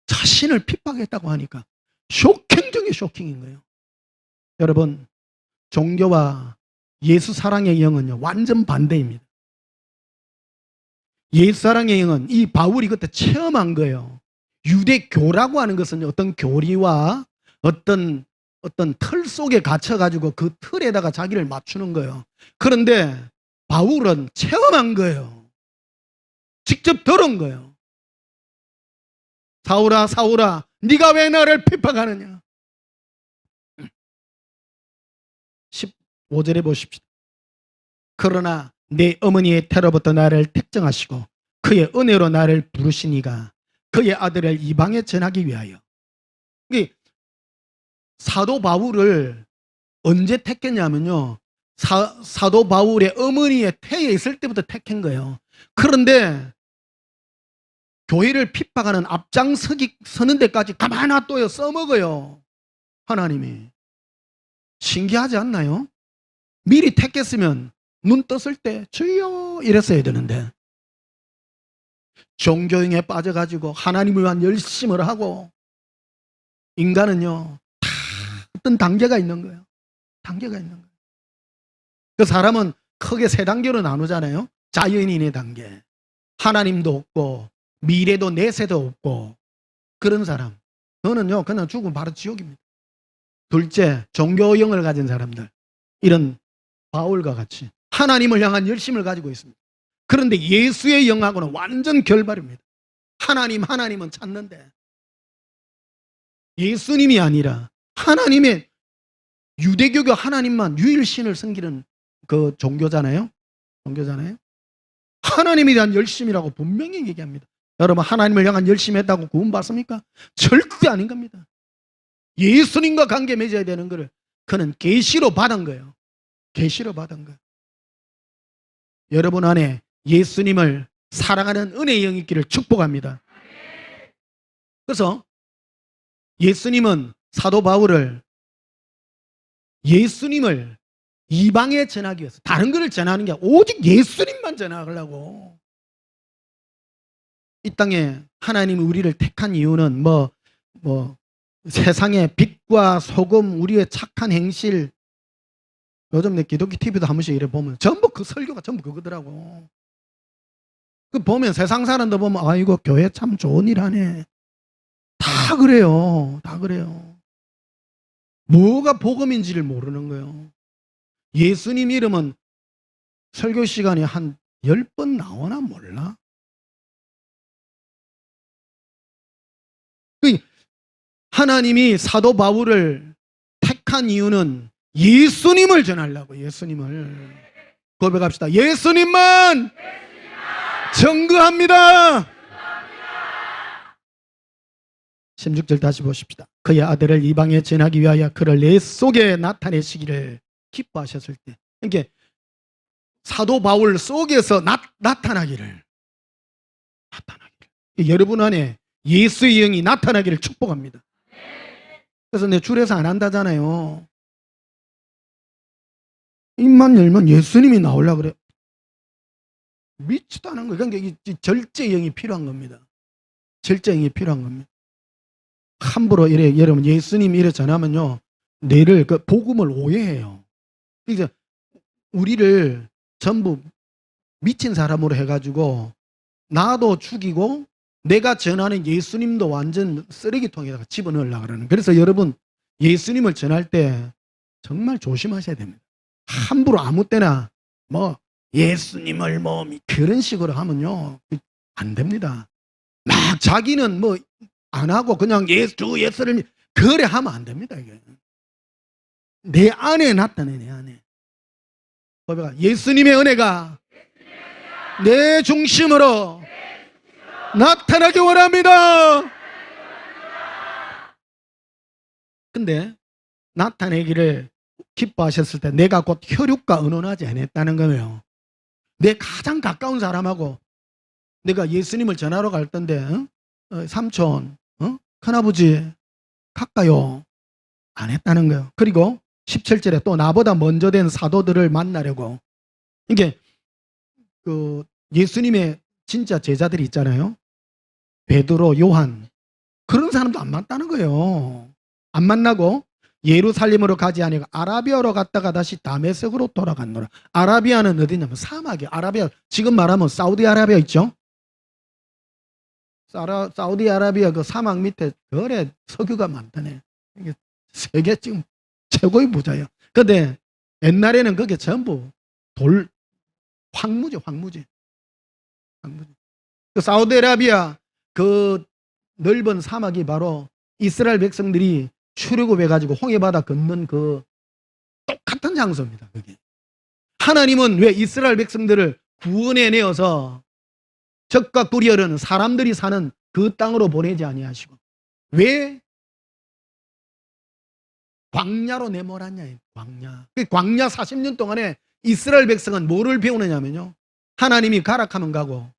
자신을 핍박했다고 하니까 쇼킹 중에 쇼킹인 거예요. 여러분, 종교와 예수 사랑의 영은요 완전 반대입니다. 예수 사랑의 영은 이 바울이 그때 체험한 거예요. 유대교라고 하는 것은 어떤 교리와 어떤 틀 속에 갇혀가지고 그 틀에다가 자기를 맞추는 거예요. 그런데 바울은 체험한 거예요. 직접 들은 거예요. 사울아 사울아 네가 왜 나를 핍박하느냐? 15절에 보십시오. 그러나 내 어머니의 태로부터 나를 택정하시고 그의 은혜로 나를 부르시니가 그의 아들을 이방에 전하기 위하여. 사도 바울을 언제 택했냐면요 사도 바울의 어머니의 태에 있을 때부터 택한 거예요. 그런데 교회를 핍박하는 서는 데까지 가만 놔둬요. 써먹어요. 하나님이. 신기하지 않나요? 미리 택했으면 눈 떴을 때 주여 이랬어야 되는데 종교형에 빠져가지고 하나님을 위한 열심을 하고 인간은요 다 어떤 단계가 있는 거예요. 단계가 있는 거예요. 그 사람은 크게 세 단계로 나누잖아요. 자연인의 단계, 하나님도 없고 미래도 내세도 없고 그런 사람. 저는요 그냥 죽으면 바로 지옥입니다. 둘째, 종교형을 가진 사람들, 이런 바울과 같이 하나님을 향한 열심을 가지고 있습니다. 그런데 예수의 영하고는 완전 결발입니다. 하나님은 찾는데 예수님이 아니라 하나님의 유대교가 하나님만 유일신을 섬기는 그 종교잖아요. 하나님에 대한 열심이라고 분명히 얘기합니다. 여러분 하나님을 향한 열심히 했다고 구원받습니까? 절대 아닌 겁니다. 예수님과 관계 맺어야 되는 것을 그는 계시로 받은 거예요. 계시로 받은 거예요. 여러분 안에 예수님을 사랑하는 은혜의 영이 있기를 축복합니다. 그래서 예수님은 사도 바울을 예수님을 이방에 전하기 위해서 다른 것을 전하는 게 아니라 오직 예수님만 전하려고 이 땅에 하나님이 우리를 택한 이유는 세상의 빛과 소금, 우리의 착한 행실, 요즘 내 기독교 TV도 한 번씩 이래 보면 전부 그 설교가 전부 그거더라고. 그 보면 세상 사람들 보면 아이고 교회 참 좋은 일 하네. 다 그래요. 다 그래요. 뭐가 복음인지를 모르는 거예요. 예수님 이름은 설교 시간에 한 10번 나오나 몰라? 하나님이 사도 바울을 택한 이유는 예수님을 전하려고. 예수님을 고백합시다. 예수님만 증거합니다. 16절 다시 보십시다. 그의 아들을 이방에 전하기 위하여 그를 내 속에 나타내시기를 기뻐하셨을 때, 이게 사도 바울 속에서 나타나기를. 여러분 안에 예수의 영이 나타나기를 축복합니다. 그래서 내 줄에서 안 한다잖아요. 입만 열면 예수님이 나오려고 그래. 미치도 않은 거예요. 그러니까 이 절제형이 필요한 겁니다. 절제형이 필요한 겁니다. 함부로 여러분 예수님이 이래 전하면요, 뇌를 그 복음을 오해해요. 그러니까 우리를 전부 미친 사람으로 해가지고 나도 죽이고 내가 전하는 예수님도 완전 쓰레기통에다가 집어넣으려고 그러는. 그래서 여러분 예수님을 전할 때 정말 조심하셔야 됩니다. 함부로 아무 때나 예수님을 그런 식으로 하면요 안 됩니다. 막 자기는 안 하고 그냥 예수를 그래 하면 안 됩니다. 이게 내 안에 나타내. 내 안에 예수님의 은혜가 내 중심으로 나타나기 원합니다. 근데 나타내기를 기뻐하셨을 때 내가 곧 혈육과 의논하지 않았다는 거예요. 내 가장 가까운 사람하고 내가 예수님을 전하러 갈 텐데 삼촌, 큰아버지 갈까요? 안 했다는 거예요. 그리고 17절에 또 나보다 먼저 된 사도들을 만나려고, 이게 그 예수님의 진짜 제자들이 있잖아요. 베드로, 요한, 그런 사람도 안 만나는 거예요. 안 만나고 예루살렘으로 가지 아니고 아라비아로 갔다가 다시 다메섹으로 돌아갔노라. 아라비아는 어디냐면 사막이에요. 아라비아, 지금 말하면 사우디아라비아 있죠? 사우디아라비아 그 사막 밑에 그래 석유가 많다네. 이게 세계 지금 최고의 부자예요. 근데 옛날에는 그게 전부 황무지. 그 사우디아라비아 그 넓은 사막이 바로 이스라엘 백성들이 출애굽해가지고 홍해바다 건넌 그 똑같은 장소입니다. 그게. 하나님은 왜 이스라엘 백성들을 구원해내어서 적과 꿀이어르는 사람들이 사는 그 땅으로 보내지 아니하시고 왜 광야로 내몰았냐. 광야. 그 광야 40년 동안에 이스라엘 백성은 뭐를 배우느냐면요, 하나님이 가라 하면 가고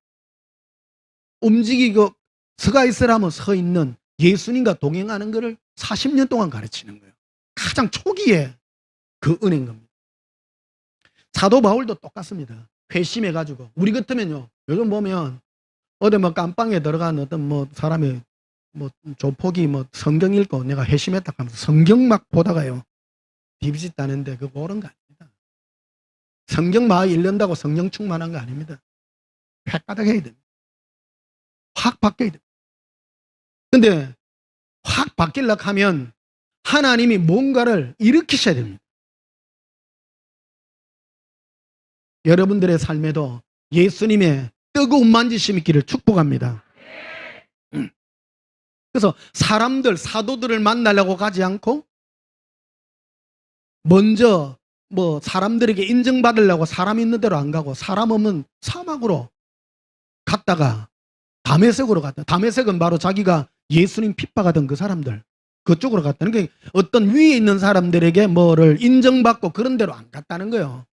움직이고 서가 있으라면 서 있는 예수님과 동행하는 것을 40년 동안 가르치는 거예요. 가장 초기에 그 은혜인 겁니다. 사도 바울도 똑같습니다. 회심해가지고, 우리 같으면요, 요즘 보면 어디 뭐 깜빵에 들어간 어떤 뭐 사람이 뭐 조폭이 뭐 성경 읽고 내가 회심했다 하면서 성경 막 보다가요 디비짓 따는데 그거 옳은 거 아닙니다. 성경 막 읽는다고 성령 충만한 거 아닙니다. 획가닥해야 됩니다. 확 바뀌어야 됩니다. 근데 확 바뀌려고 하면 하나님이 뭔가를 일으키셔야 됩니다. 여러분들의 삶에도 예수님의 뜨거운 만지심이 있기를 축복합니다. 그래서 사람들, 사도들을 만나려고 가지 않고 먼저 뭐 사람들에게 인정받으려고 사람 있는 대로 안 가고 사람 없는 사막으로 갔다가 다메섹으로 갔다. 다메섹은 바로 자기가 예수님 핍박하던 그 사람들, 그쪽으로 갔다는 게, 어떤 위에 있는 사람들에게 뭐를 인정받고 그런 대로 안 갔다는 거예요.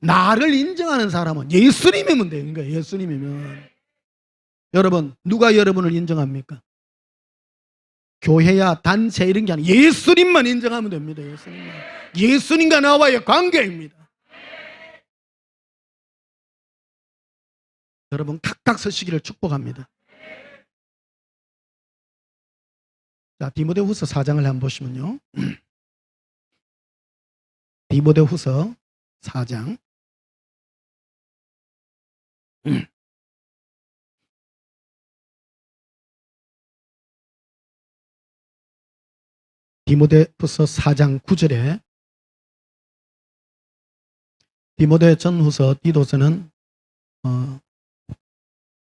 나를 인정하는 사람은 예수님이면 되는 거예요. 예수님이면. 여러분, 누가 여러분을 인정합니까? 교회야 단체 이런 게 아니라 예수님만 인정하면 됩니다. 예수님만. 예수님과 나와의 관계입니다. 여러분 각각 서시기를 축복합니다. 자, 디모데후서 4장을 한번 보시면요. 디모데후서 4장. 디모데후서 4장 9절에 디모데 전후서 디도서는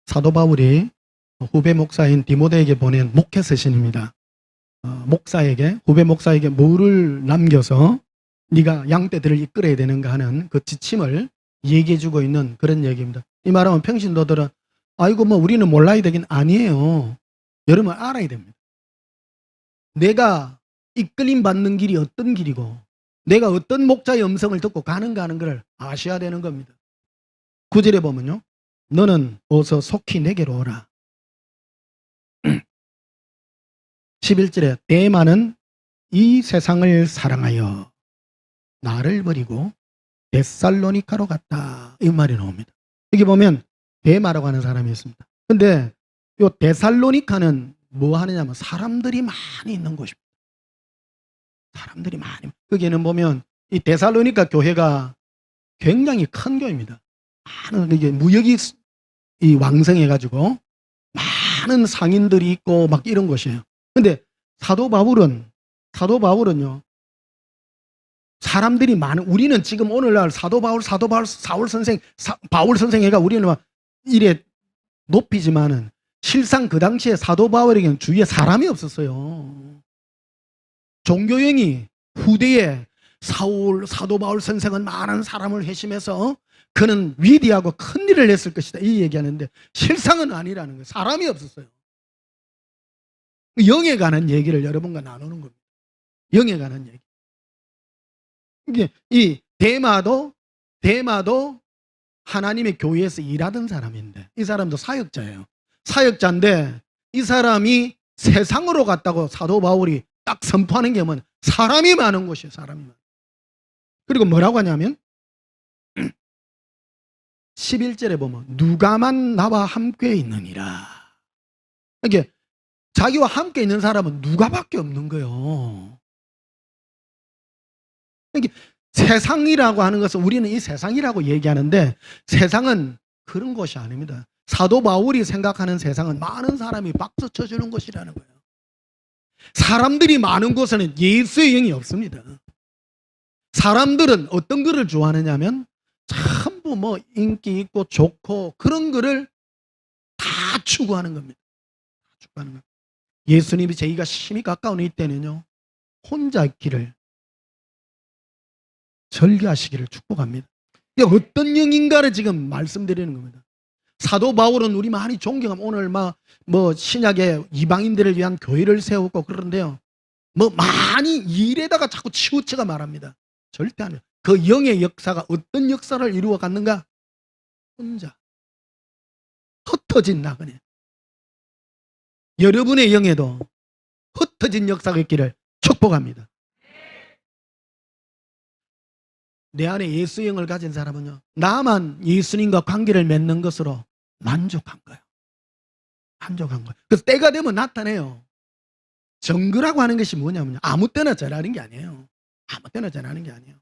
사도 바울이 후배 목사인 디모데에게 보낸 목회 서신입니다. 목사에게, 후배 목사에게 뭐를 남겨서 네가 양떼들을 이끌어야 되는가 하는 그 지침을 얘기해주고 있는 그런 얘기입니다. 이 말하면 평신도들은 아이고 뭐 우리는 몰라야 되긴 아니에요. 여러분 알아야 됩니다. 내가 이끌림 받는 길이 어떤 길이고 내가 어떤 목자의 음성을 듣고 가는가 하는 걸 아셔야 되는 겁니다. 9절에 보면요, 너는 어서 속히 내게로 오라. 11절에 데마는 이 세상을 사랑하여 나를 버리고 데살로니카로 갔다, 이 말이 나옵니다. 여기 보면 데마라고 하는 사람이 있습니다. 근데 이 데살로니카는 뭐 하느냐면 사람들이 많이 있는 곳입니다. 사람들이 많이. 거기에는 보면 이 데살로니카 교회가 굉장히 큰 교회입니다. 많은 이게 무역이 이 왕성해가지고 많은 상인들이 있고 막 이런 곳이에요. 근데 사도 바울은요, 사람들이 많은, 우리는 지금 오늘날 바울 선생애가 우리는 막 이래 높이지만은 실상 그 당시에 사도 바울에게는 주위에 사람이 없었어요. 종교형이 후대에 사도 바울 선생은 많은 사람을 회심해서 그는 위대하고 큰 일을 했을 것이다, 이 얘기하는데 실상은 아니라는 거예요. 사람이 없었어요. 영에 관한 얘기를 여러분과 나누는 겁니다. 영에 관한 얘기. 이게 이 데마도 하나님의 교회에서 일하던 사람인데 이 사람도 사역자예요. 사역자인데 이 사람이 세상으로 갔다고 사도 바울이 딱 선포하는 게 뭐냐, 사람이 많은 곳이에요. 사람이 많은. 그리고 뭐라고 하냐면 11절에 보면 누가만 나와 함께 있느니라. 이게 자기와 함께 있는 사람은 누가밖에 없는 거예요. 이게 세상이라고 하는 것은 우리는 이 세상이라고 얘기하는데 세상은 그런 것이 아닙니다. 사도 바울이 생각하는 세상은 많은 사람이 박수 쳐주는 것이라는 거예요. 사람들이 많은 곳에는 예수의 영이 없습니다. 사람들은 어떤 거를 좋아하느냐면 전부 뭐 인기 있고 좋고 그런 거를 다 추구하는 겁니다. 추구하는 겁니다. 예수님이 저희가 심히 가까운 이때는요, 혼자 있기를 절개하시기를 축복합니다. 이게 어떤 영인가를 지금 말씀드리는 겁니다. 사도 바울은 우리 많이 존경하면 오늘 뭐 신약의 이방인들을 위한 교회를 세우고 그러는데요, 뭐 많이 일에다가 자꾸 치우쳐가 말합니다. 절대 안 해요. 그 영의 역사가 어떤 역사를 이루어 갔는가? 혼자 흩어진 나그네. 여러분의 영에도 흩어진 역사가 있기를 축복합니다. 내 안에 예수의 영을 가진 사람은요, 나만 예수님과 관계를 맺는 것으로 만족한 거예요. 만족한 거예요. 그래서 때가 되면 나타내요. 정거라고 하는 것이 뭐냐면요, 아무 때나 전하는 게 아니에요. 아무 때나 전하는 게 아니에요.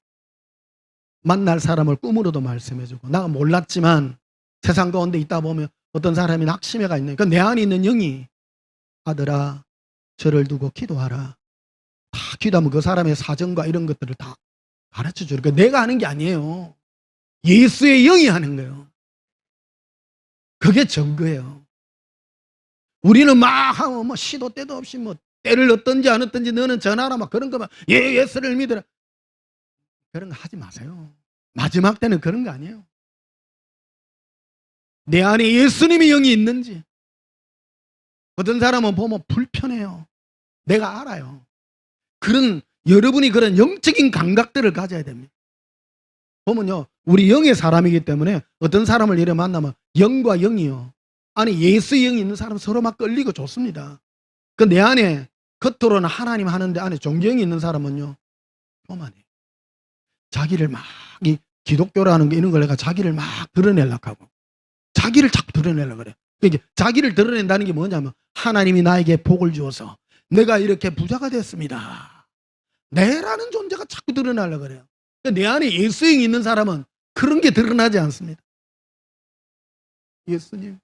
만날 사람을 꿈으로도 말씀해주고, 내가 몰랐지만 세상 가운데 있다 보면 어떤 사람이 낙심해가 있는, 그러니까 내 안에 있는 영이, 아들아 저를 두고 기도하라. 다 기도하면 그 사람의 사정과 이런 것들을 다 가르쳐줘요. 그러니까 내가 하는 게 아니에요. 예수의 영이 하는 거예요. 그게 정거예요. 우리는 막 하면 뭐 시도 때도 없이 뭐 때를 얻든지 안 얻든지 너는 전하라 막 그런 거만, 예수를 믿으라, 그런 거 하지 마세요. 마지막 때는 그런 거 아니에요. 내 안에 예수님의 영이 있는지. 어떤 사람은 보면 불편해요. 내가 알아요. 여러분이 그런 영적인 감각들을 가져야 됩니다. 보면요, 우리 영의 사람이기 때문에 어떤 사람을 이래 만나면 영과 영이요, 안에 예수의 영이 있는 사람은 서로 막 끌리고 좋습니다. 그 내 안에 겉으로는 하나님 하는데 안에 종교영이 있는 사람은요, 교만해요. 자기를 막, 이 기독교라는 게 이런 걸 내가 자기를 막 드러내려고 하고, 자기를 자꾸 드러내려고 그래요. 이게 자기를 드러낸다는 게 뭐냐면, 하나님이 나에게 복을 주어서 내가 이렇게 부자가 됐습니다, 내라는 존재가 자꾸 드러나려고 그래요. 내 안에 예수의 영이 있는 사람은 그런 게 드러나지 않습니다. 예수님,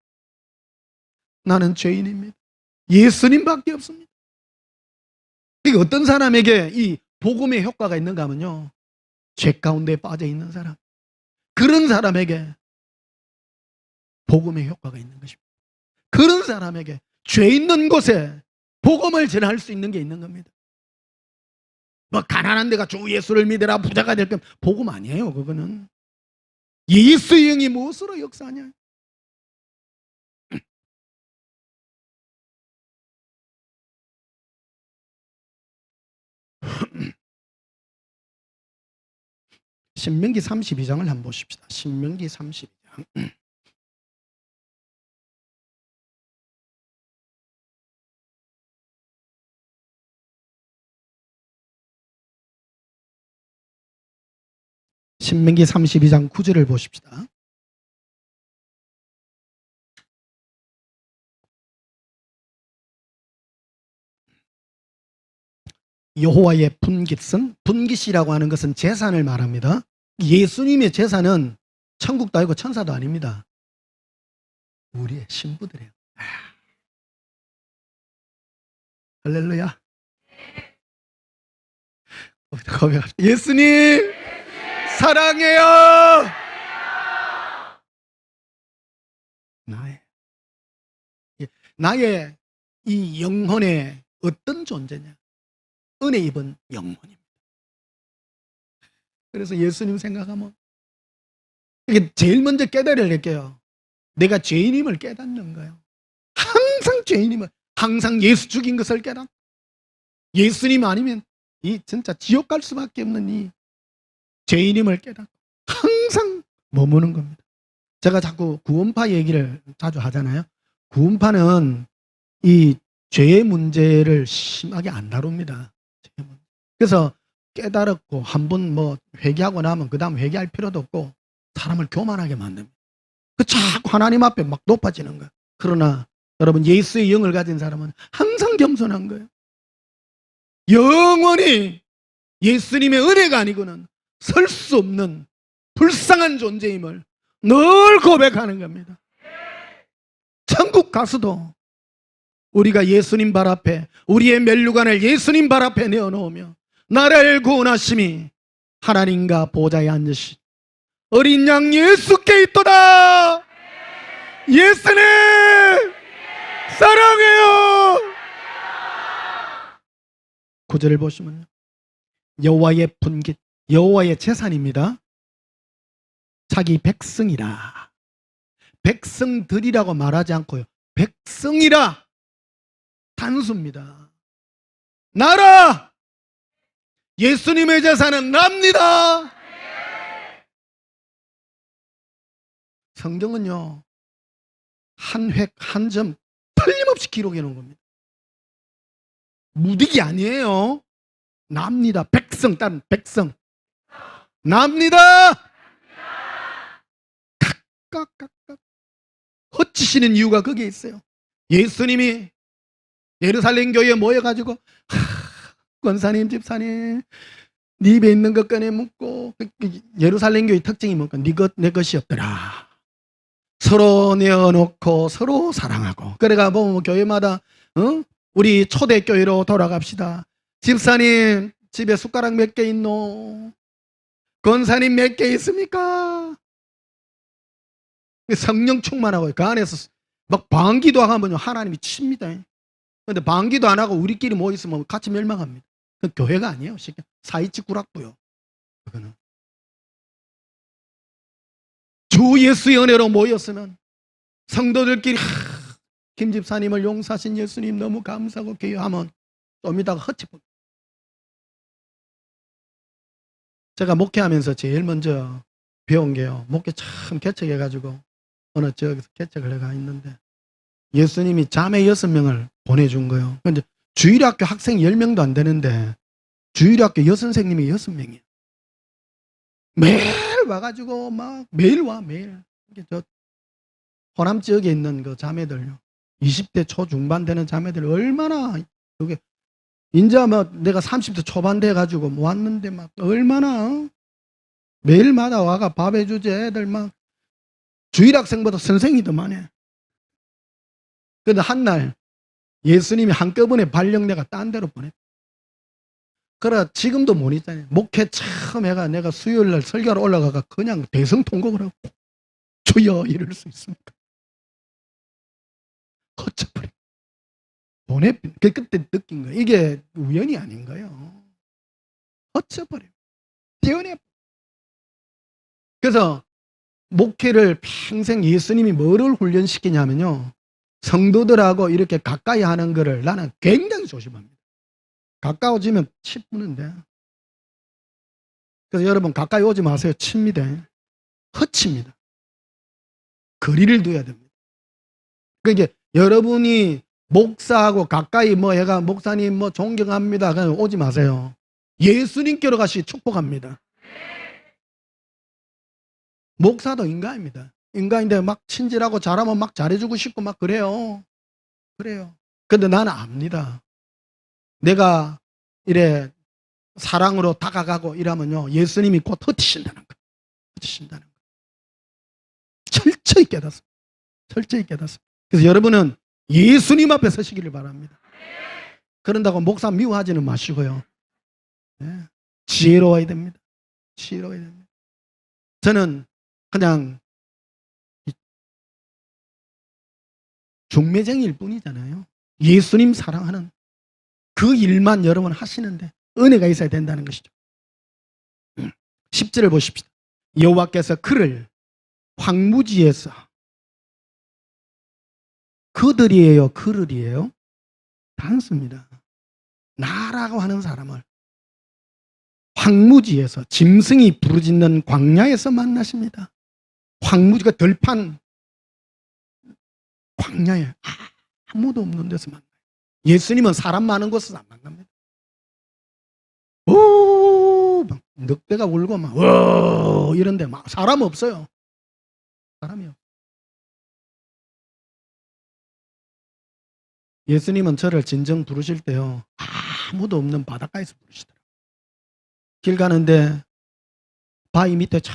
나는 죄인입니다. 예수님밖에 없습니다. 그러니까 어떤 사람에게 이 복음의 효과가 있는가 하면요, 죄 가운데 빠져 있는 사람, 그런 사람에게 복음의 효과가 있는 것입니다. 그런 사람에게 죄 있는 곳에 복음을 전할 수 있는 게 있는 겁니다. 뭐 가난한 데가 주 예수를 믿으라 부자가 될 거면 복음 아니에요. 그거는 예수의 영이 무엇으로 역사하냐. 신명기 32장을 한번 보십시다. 신명기 32장. 신명기 32장 9절을 보십시다. 여호와의 분깃은, 분깃이라고 하는 것은 재산을 말합니다. 예수님의 재산은 천국도 아니고 천사도 아닙니다. 우리의 신부들이에요. 할렐루야. 예수님 사랑해요. 나의 이 영혼의 어떤 존재냐? 은혜 입은 영혼입니다. 그래서 예수님 생각하면 이게 제일 먼저 깨달아야 할게요. 내가 죄인임을 깨닫는 거예요. 항상 죄인임을, 항상 예수 죽인 것을 깨닫. 예수님 아니면 이 진짜 지옥 갈 수밖에 없는 이 죄인임을 깨닫고 항상 머무는 겁니다. 제가 자꾸 구원파 얘기를 자주 하잖아요. 구원파는 이 죄의 문제를 심하게 안 다룹니다. 그래서 깨달았고 한번 뭐 회개하고 나면 그 다음 회개할 필요도 없고 사람을 교만하게 만듭니다. 그 자꾸 하나님 앞에 막 높아지는 거예요. 그러나 여러분, 예수의 영을 가진 사람은 항상 겸손한 거예요. 영원히 예수님의 은혜가 아니고는 설 수 없는 불쌍한 존재임을 늘 고백하는 겁니다. 천국 가서도 우리가 예수님 발 앞에, 우리의 멸류관을 예수님 발 앞에 내어놓으며 나를 구원하심이 하나님과 보좌에 앉으신 어린 양 예수께 있도다. 예수님 사랑해요. 9절을 보시면요, 여호와의 분깃, 여호와의 재산입니다. 자기 백성이라. 백성들이라고 말하지 않고요, 백성이라 단수입니다. 나라! 예수님의 제사는 납니다. 성경은요, 한 획, 한 점 틀림없이 기록해 놓은 겁니다. 무딕이 아니에요. 납니다. 백성, 다른 백성. 납니다. 각각 헛치시는 이유가 거기에 있어요. 예수님이 예루살렘 교회에 모여가지고 권사님, 집사님, 네 입에 있는 것 꺼내 묻고, 예루살렘 교회 특징이 뭔가 네 것 내 것이 없더라. 서로 내어놓고 서로 사랑하고. 그래가 보면 교회마다 우리 초대교회로 돌아갑시다. 집사님 집에 숟가락 몇 개 있노? 권사님 몇 개 있습니까? 성령 충만하고 그 안에서 막 방기도 하면 하나님이 칩니다. 근데 방기도 안 하고 우리끼리 모여 있으면 같이 멸망합니다. 그 교회가 아니에요. 사이치 구락부요. 그거는 주 예수의 은혜로 모였으면 성도들끼리 김 집사님을 용서하신 예수님 너무 감사하고 기여하면 좀 이따가 헛짚어. 제가 목회하면서 제일 먼저 배운 게요, 목회 참 개척해가지고 어느 지역에서 개척을 해가 있는데 예수님이 자매 6명을 보내준 거예요. 근데 주일학교 학생 10명도 안 되는데 주일학교 여선생님이 6명이에요. 매일 와가지고 막 매일 와, 매일. 저 호남 지역에 있는 그 자매들요, 20대 초중반 되는 자매들 얼마나, 그게 인자 뭐 내가 30대 초반 돼가지고 뭐 왔는데 막 얼마나 매일마다 와가 밥 해주지. 애들 막 주일학생보다 선생이 더 많아. 근데 한날 예수님이 한꺼번에 발령내가 딴 데로 보냈다. 그래 지금도 못 있잖아요. 목회 처음 해가 내가 수요일날 설교하러 올라가가 그냥 대성통곡을 하고, 주여 이럴 수 있습니까? 어쩌버려. 그때 느낀 거예요. 이게 우연이 아닌 거예요. 어쩌버려. 뛰어내. 그래서 목회를 평생 예수님이 뭐를 훈련시키냐면요, 성도들하고 이렇게 가까이 하는 거를 나는 굉장히 조심합니다. 가까워지면 치 뿌는데. 그래서 여러분 가까이 오지 마세요. 칩니다. 헛칩니다. 거리를 둬야 됩니다. 그러니까 여러분이 목사하고 가까이 뭐 해가 목사님 뭐 존경합니다, 그냥 오지 마세요. 예수님께로 가시 축복합니다. 목사도 인간입니다. 인간인데 막 친절하고 잘하면 막 잘해주고 싶고 막 그래요. 근데 나는 압니다. 내가 이래 사랑으로 다가가고 이러면요, 예수님이 곧 흩으신다는 거. 철저히 깨닫습니다. 그래서 여러분은 예수님 앞에 서시기를 바랍니다. 그런다고 목사 미워하지는 마시고요. 네. 지혜로워야 됩니다. 저는 그냥 중매쟁이일 뿐이잖아요. 예수님 사랑하는 그 일만 여러분 하시는데 은혜가 있어야 된다는 것이죠. 10절을 보십시다. 여호와께서 그를 황무지에서, 그들이에요, 그들이에요? 단수입니다. 나라고 하는 사람을 황무지에서, 짐승이 부르짖는 광야에서 만나십니다. 황무지가 들판 광야에 아무도 없는 데서 만나요. 예수님은 사람 많은 곳에서 안 만납니다. 오, 막 늑대가 울고 막 이런데 막 사람 없어요. 사람이요. 예수님은 저를 진정 부르실 때요, 아무도 없는 바닷가에서 부르시더라고요. 길 가는데 바위 밑에 차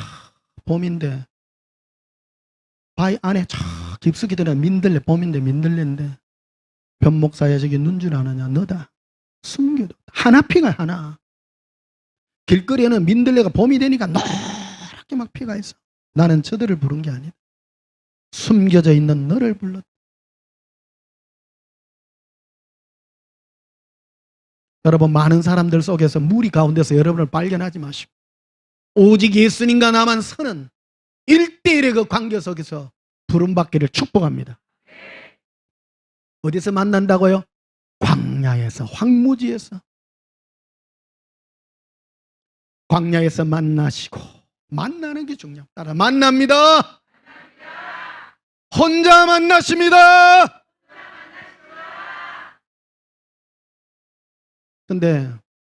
봄인데 바위 안에 차 깊숙이 들어 민들레, 봄인데 민들레인데, 변목사야 저기 눈 줄 아느냐, 너다. 숨겨도 하나 피가 하나. 길거리에는 민들레가 봄이 되니까 노랗게 막 피가 있어. 나는 저들을 부른 게 아니다. 숨겨져 있는 너를 불렀다. 여러분, 많은 사람들 속에서 무리 가운데서 여러분을 발견하지 마시고 오직 예수님과 나만 서는 1대1의 그 관계 속에서 부름받기를 축복합니다. 어디서 만난다고요? 광야에서, 황무지에서. 광야에서 만나시고, 만나는 게 중요해요. 따라 만납니다. 혼자 만나십니다. 근데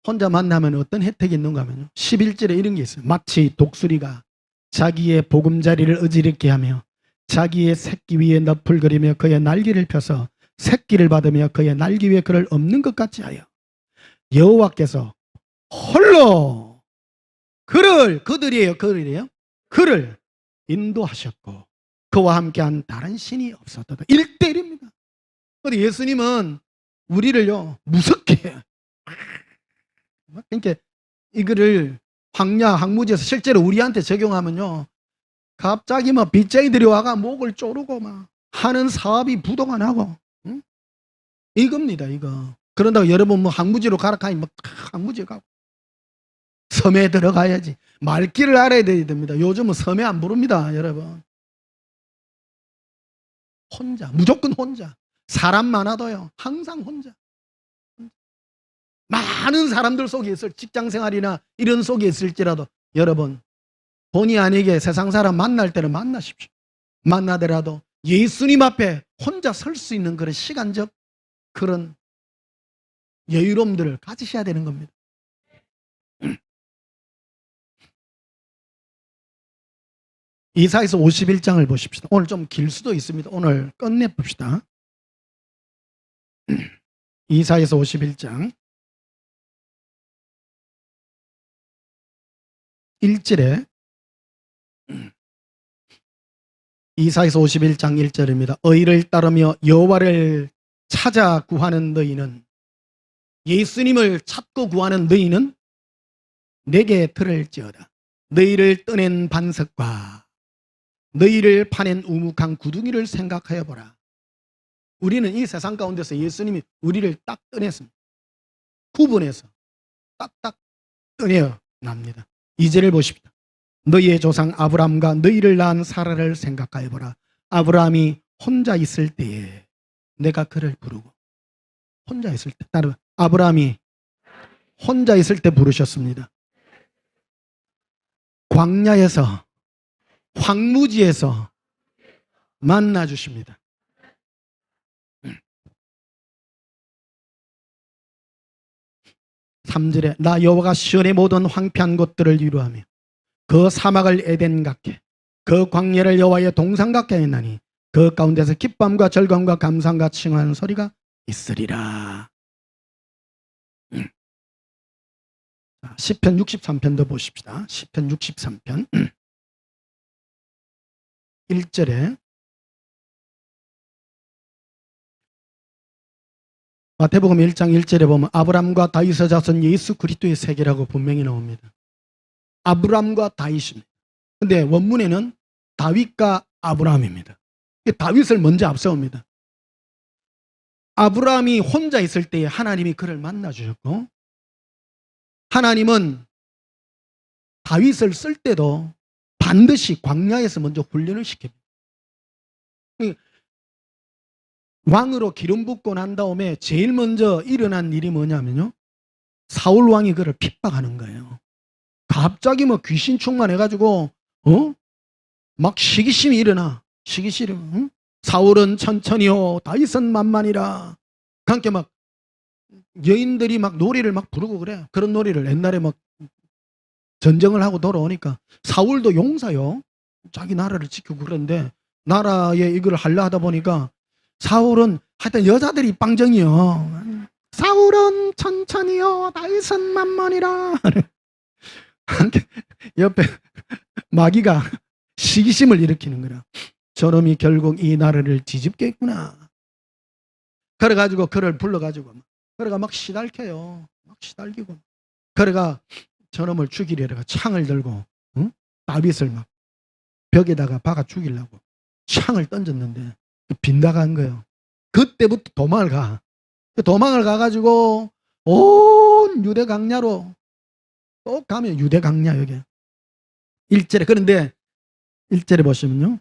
혼자 만나면 어떤 혜택이 있는가 하면요, 11절에 이런 게 있어요. 마치 독수리가 자기의 보금자리를 어지럽게 하며 자기의 새끼 위에 너풀거리며 그의 날개를 펴서 새끼를 받으며 그의 날개 위에 그를 엎는 것 같이 하여 여호와께서 홀로 그를 인도하셨고 그와 함께한 다른 신이 없었다. 1대1입니다. 근데 예수님은 우리를요 무섭게 해요. 그러니까 이거를 광야 항무지에서 실제로 우리한테 적용하면요, 갑자기 막 빚쟁이들이 와가 목을 조르고 막 하는 사업이 부도가 나고, 응? 이겁니다, 이거. 그런다고 여러분 뭐 항무지로 가라 하니 뭐 항무지 가고 섬에 들어가야지. 말귀를 알아야 됩니다. 요즘은 섬에 안 부릅니다, 여러분. 혼자, 무조건 혼자. 사람 많아도요 항상 혼자. 많은 사람들 속에 있을, 직장생활이나 이런 속에 있을지라도 여러분 본의 아니게 세상 사람 만날 때는 만나십시오. 만나더라도 예수님 앞에 혼자 설 수 있는 그런 시간적 그런 여유로움들을 가지셔야 되는 겁니다. 이사야서 51장을 보십시다. 오늘 좀 길 수도 있습니다. 오늘 끝내봅시다. 이사야서 51장 1절에, 이사야서 51장 1절입니다. 의를 따르며 여호와를 찾아 구하는 너희는, 예수님을 찾고 구하는 너희는 내게 들을지어다. 너희를 떠낸 반석과 너희를 파낸 우묵한 구둥이를 생각하여 보라. 우리는 이 세상 가운데서 예수님이 우리를 딱 떠냈습니다. 구분해서 딱딱 떠내어 납니다. 2절을 보십시오. 너희의 조상 아브라함과 너희를 낳은 사라를 생각하여 보라. 아브라함이 혼자 있을 때에 내가 그를 부르고, 혼자 있을 때, 따로 아브라함이 혼자 있을 때 부르셨습니다. 광야에서, 황무지에서 만나 주십니다. 3절에 나 여호와가 시온의 모든 황폐한 곳들을 위로하며 그 사막을 에덴 같게 그 광야를 여호와의 동산 같게 했나니 그 가운데서 기쁨과 절감과 감상과 칭하는 소리가 있으리라. 시편 63편도 보십시다. 시편 63편 1절에 마태복음 1장 1절에 보면 아브람과 다윗의 자손 예수 그리스도의 세계라고 분명히 나옵니다. 아브람과 다윗입니다. 근데 원문에는 다윗과 아브람입니다. 다윗을 먼저 앞세웁니다. 아브람이 혼자 있을 때에 하나님이 그를 만나 주셨고, 하나님은 다윗을 쓸 때도 반드시 광야에서 먼저 훈련을 시킵니다. 왕으로 기름 붓고 난 다음에 제일 먼저 일어난 일이 뭐냐면요, 사울 왕이 그를 핍박하는 거예요. 갑자기 뭐 귀신 충만해가지고 막 시기심이 일어나. 시기심. 사울은 천천히요 다윗은 만만이라. 그러니까 막 여인들이 막 노래를 막 부르고 그래요. 그런 노래를 옛날에 막 전쟁을 하고 돌아오니까 사울도 용사요. 자기 나라를 지키고 그런데 나라에 이걸 하려 하다 보니까 사울은 하여튼 여자들이 빵정이요. 사울은 천천히요 다윗은 만만이라. 옆에 마귀가 시기심을 일으키는 거라. 저놈이 결국 이 나라를 뒤집겠구나. 그래가지고 그를 불러가지고 그래가 막 시달켜요. 막 시달기고 그래가 저놈을 죽이려다가 창을 들고 다윗을 막 벽에다가 박아 죽이려고 창을 던졌는데 빗나간 거예요. 그때부터 도망을 가. 도망을 가가지고 온 유대 강야로 또 가면 유대 강야 여기 1절에. 그런데 1절에 보시면요,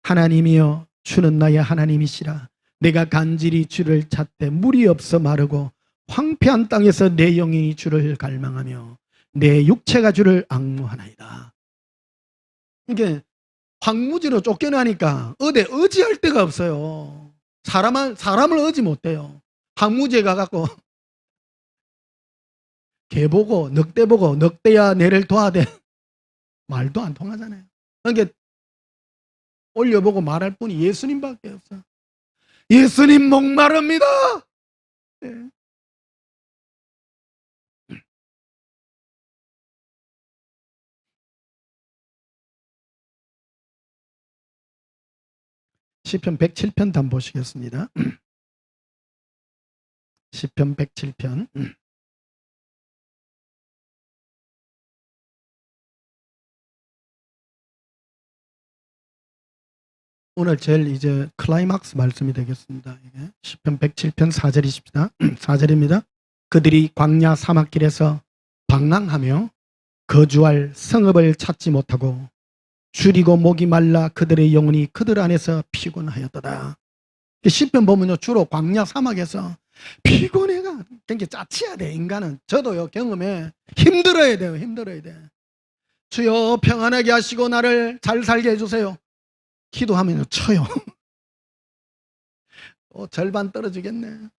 하나님이여 주는 나의 하나님이시라. 내가 간절히 주를 찾되 물이 없어 마르고 황폐한 땅에서 내 영이 주를 갈망하며 내 육체가 주를 앙무하나이다. 이게 황무지로 쫓겨나니까 어디 의지할 데가 없어요. 사람을 의지 못해요. 황무지에 가갖고 개 보고 늑대 보고 늑대야 내를 도와대. 말도 안 통하잖아요. 그러니까 올려보고 말할 분이 예수님밖에 없어. 예수님 목마릅니다. 네. 시편 107편 한번 보시겠습니다. 시편 107편. 오늘 제일 이제 클라이막스 말씀이 되겠습니다. 이게 시편 107편 4절이십니다. 4절입니다. 그들이 광야 사막길에서 방랑하며 거주할 성읍을 찾지 못하고 줄이고 목이 말라 그들의 영혼이 그들 안에서 피곤하였도다. 시편 보면요 주로 광야 사막에서 피곤해가 굉장히 짜치야 돼. 인간은 저도요 경험해. 힘들어야 돼요. 힘들어야 돼. 주여 평안하게 하시고 나를 잘 살게 해주세요. 기도하면요 쳐요. 절반 떨어지겠네.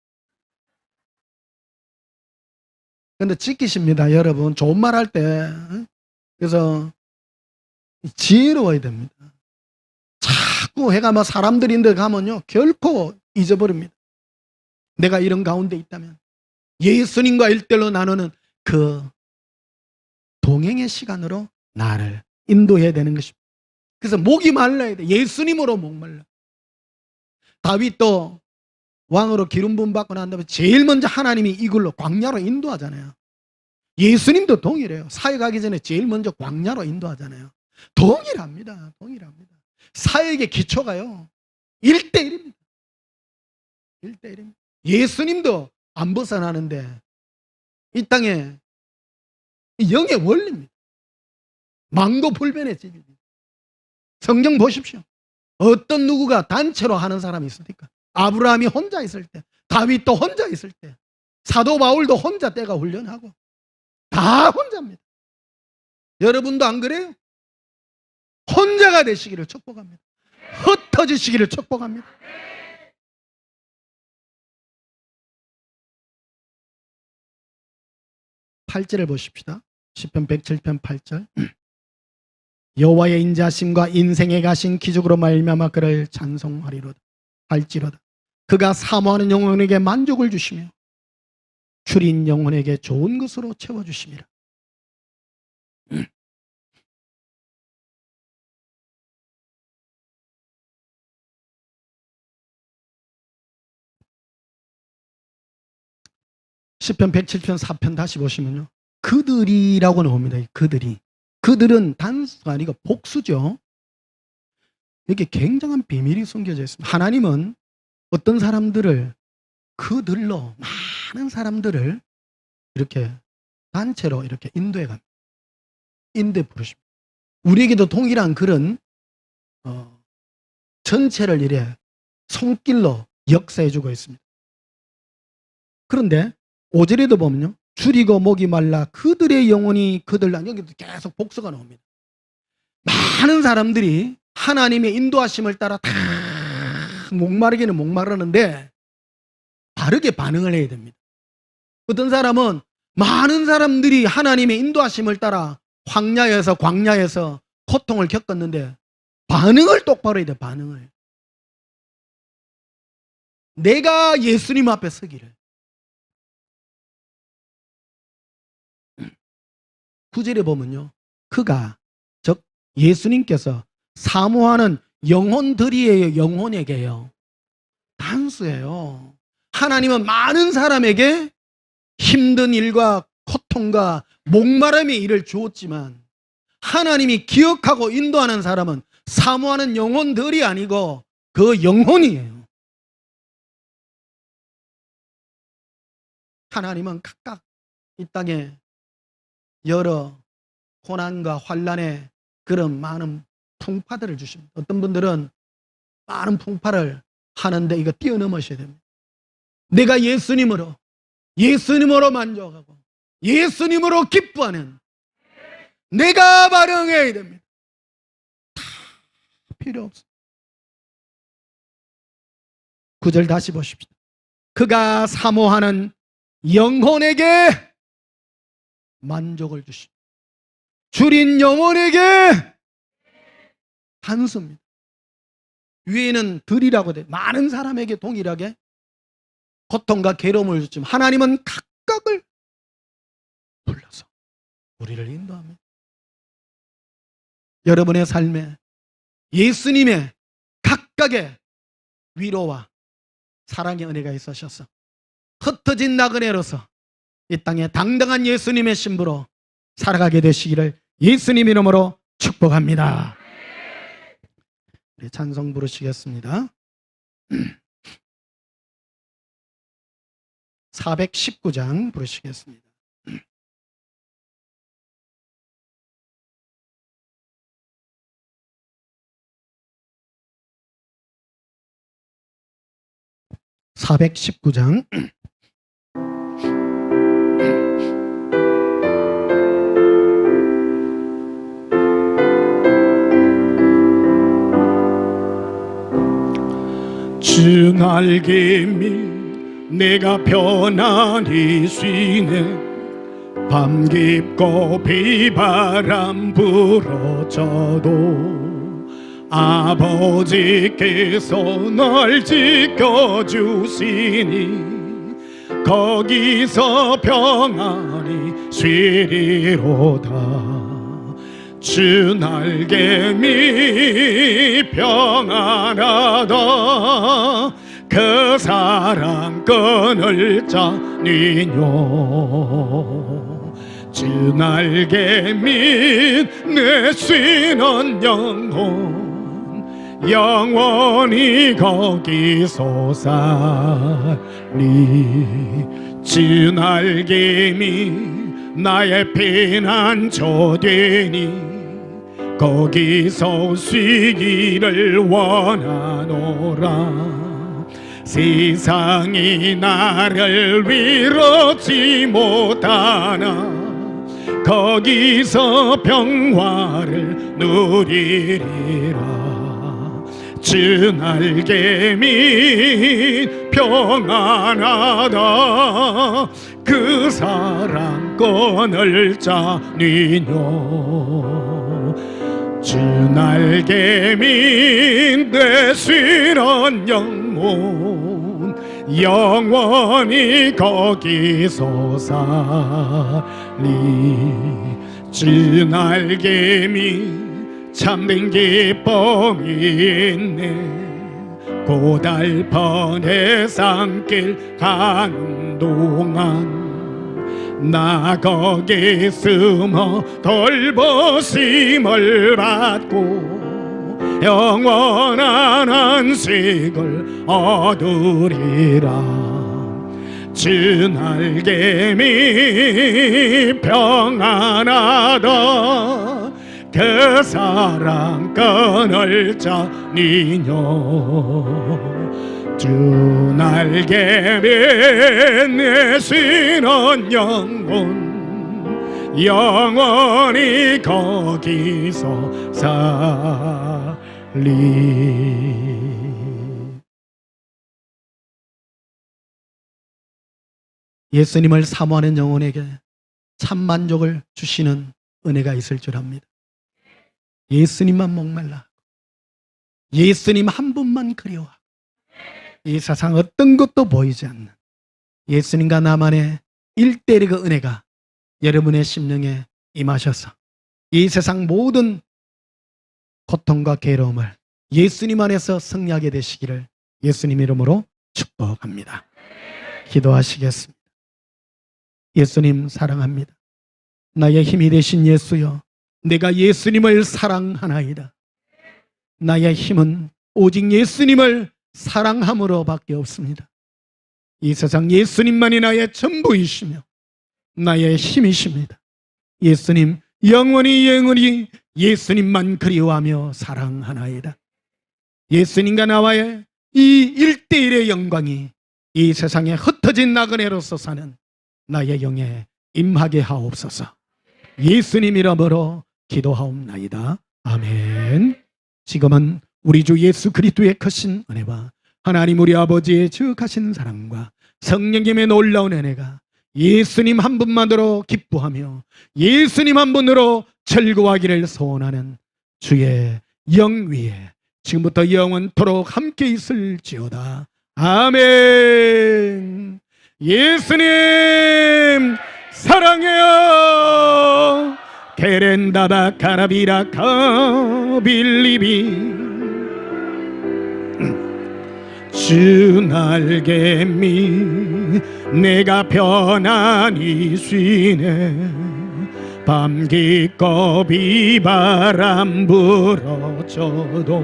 근데 지키십니다 여러분. 좋은 말 할 때. 그래서 지혜로워야 됩니다. 자꾸 해가 뭐 사람들인데 가면요 결코 잊어버립니다. 내가 이런 가운데 있다면 예수님과 일대일로 나누는 그 동행의 시간으로 나를 인도해야 되는 것입니다. 그래서 목이 말라야 돼. 예수님으로 목말라. 다윗도 왕으로 기름 부음 받고 난 다음에 제일 먼저 하나님이 이걸로 광야로 인도하잖아요. 예수님도 동일해요. 사회 가기 전에 제일 먼저 광야로 인도하잖아요. 동일합니다. 동일합니다. 사역의 기초가요 1대1입니다. 1대1입니다. 예수님도 안 벗어나는데 이 땅에 영의 원리입니다. 망고불변의 집입니다. 성경 보십시오. 어떤 누구가 단체로 하는 사람이 있습니까? 아브라함이 혼자 있을 때, 다윗도 혼자 있을 때, 사도 바울도 혼자 때가 훈련하고 다 혼자입니다. 여러분도 안 그래요? 혼자가 되시기를 축복합니다. 흩어지시기를 축복합니다. (8절을) 보십시다. 시편 107편 8절. 여호와의 인자심과 인생에 가신 기적으로 말미암아 그를 찬송하리로다. 할지로다. 그가 사모하는 영혼에게 만족을 주시며 줄인 영혼에게 좋은 것으로 채워주심이라. 시편 107편 4편 다시 보시면요 그들이라고 나옵니다. 그들은 단수가 아니고 복수죠. 이게 굉장한 비밀이 숨겨져 있습니다. 하나님은 어떤 사람들을 그들로 많은 사람들을 이렇게 단체로 이렇게 인도해 갑니다. 인도해 부르십니다. 우리에게도 동일한 그런 전체를 이래 손길로 역사해 주고 있습니다. 그런데 5절에도 보면요 줄이고 목이 말라 그들의 영혼이 그들 안 여기도 계속 복수가 나옵니다. 많은 사람들이 하나님의 인도하심을 따라 다 목마르기는 목마르는데 바르게 반응을 해야 됩니다. 어떤 사람은 많은 사람들이 하나님의 인도하심을 따라 광야에서 고통을 겪었는데 반응을 똑바로 해야 돼. 반응을. 내가 예수님 앞에 서기를. 9절에 보면요 그가 즉 예수님께서 사모하는 영혼들이에요. 영혼에게요. 단수예요. 하나님은 많은 사람에게 힘든 일과 고통과 목마름의 일을 주었지만 하나님이 기억하고 인도하는 사람은 사모하는 영혼들이 아니고 그 영혼이에요. 하나님은 각각 이 땅에 여러 고난과 환난의 그런 많은 풍파들을 주십니다. 어떤 분들은 많은 풍파를 하는데 이거 뛰어넘으셔야 됩니다. 내가 예수님으로 만족하고 예수님으로 기뻐하는 내가 발흥해야 됩니다. 다 필요 없어. 9절 다시 보십시오. 그가 사모하는 영혼에게 만족을 주시고 줄인 영혼에게 단수입니다. 위에는 들이라고 돼. 많은 사람에게 동일하게 고통과 괴로움을 주지만 하나님은 각각을 불러서 우리를 인도합니다. 여러분의 삶에 예수님의 각각의 위로와 사랑의 은혜가 있으셔서 흩어진 나그네로서 이 땅에 당당한 예수님의 신부로 살아가게 되시기를 예수님 이름으로 축복합니다. 네, 찬송 부르시겠습니다. 419장 부르시겠습니다. (419장) 주 날개 밀 내가 편안히 쉬네 밤 깊고 비바람 불어쳐도 아버지께서 날 지켜주시니 거기서 평안히 쉬리로다. 주 날개미 평안하다. 그 사랑 끊을 자니요. 주 날개미 내 쉬는 영원히 거기서 살리. 주 날개미 나의 피난처 되니 거기서 쉬기를 원하노라. 세상이 나를 위로치 못하나 거기서 평화를 누리리라. 주 날개미 평안하다. 그 사랑 끊을 자니요. 주 날개미 내 쉬는 영원히 거기서 살리. 주 날개미 참된 기쁨이 있네. 고달픈 해상길 가는 동안 나 거기 숨어 돌보심을 받고 영원한 안식을 얻으리라. 주 날개미 평안하다. 그 사랑 끊을 자니요. 주 날개미 내 쉬는 영원히 거기서 살리. 예수님을 사모하는 영혼에게 참 만족을 주시는 은혜가 있을 줄 압니다. 예수님만 목말라, 예수님 한 분만 그리워하고 이 세상 어떤 것도 보이지 않는 예수님과 나만의 일대일의 그 은혜가 여러분의 심령에 임하셔서 이 세상 모든 고통과 괴로움을 예수님 안에서 승리하게 되시기를 예수님 이름으로 축복합니다. 기도하시겠습니다. 예수님 사랑합니다. 나의 힘이 되신 예수여, 내가 예수님을 사랑하나이다. 나의 힘은 오직 예수님을 사랑함으로 밖에 없습니다. 이 세상 예수님만이 나의 전부이시며 나의 힘이십니다. 예수님 영원히 예수님만 그리워하며 사랑하나이다. 예수님과 나와의 이 일대일의 영광이 이 세상에 흩어진 나그네로서 사는 나의 영의 임하게 하옵소서. 예수님 이름으로 기도하옵나이다. 아멘. 지금은 우리 주 예수 그리스도의 크신 은혜와 하나님 우리 아버지의 지극하신 사랑과 성령님의 놀라운 은혜가 예수님 한 분만으로 기뻐하며 예수님 한 분으로 즐거워하기를 소원하는 주의 영 위에 지금부터 영원토록 함께 있을지어다. 아멘. 예수님 사랑해요. 게렌다바 카라비라 카빌리비 주 날개 밑 내가 편안히 쉬네. 밤 깊고 비바람 불어줘도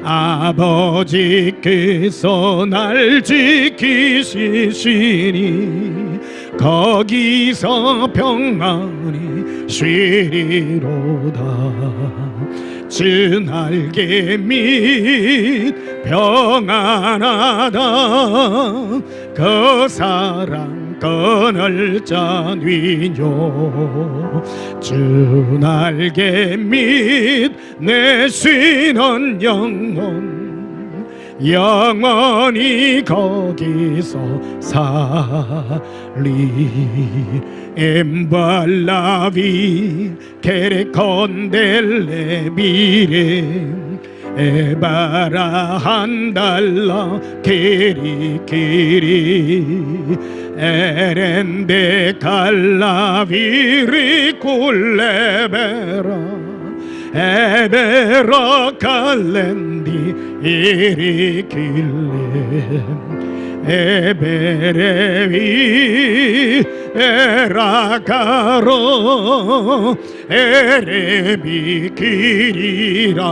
아버지께서 날 지키시니 거기서 평안히 쉬리로다. 주 날개 밑 평안하다. 그 사랑 끊을 자니요. 주 날개 밑 내 쉬는 영원히 거기서 살리. 엠발라비 케레콘델레 비레 에바라 한달라 키리키리 에렌데 칼라비리 쿨레베라 에베라 칼렌디 이리킬레 에베레비 에라카로 에레비 키리라바리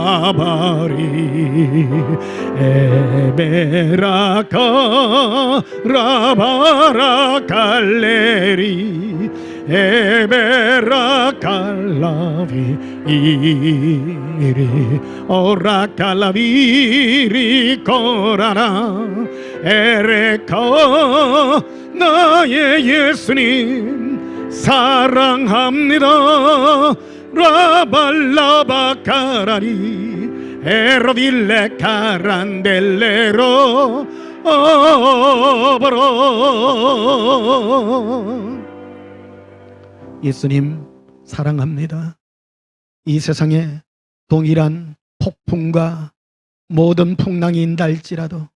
에베라카 라바라 칼레리 에베라칼라비 이리 오라칼라비리 코라나 에레카 나의 예수님 사랑합니다. 라발라바카라리 에로빌레 카란델레로 오버로. 예수님 사랑합니다. 이 세상에 동일한 폭풍과 모든 풍랑이 인달지라도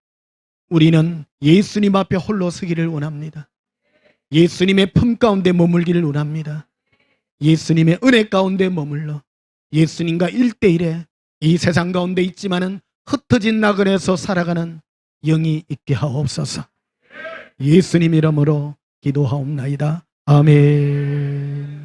우리는 예수님 앞에 홀로 서기를 원합니다. 예수님의 품 가운데 머물기를 원합니다. 예수님의 은혜 가운데 머물러 예수님과 1대1에 이 세상 가운데 있지만은 흩어진 나그네에서 살아가는 영이 있게 하옵소서. 예수님 이름으로 기도하옵나이다. 아멘.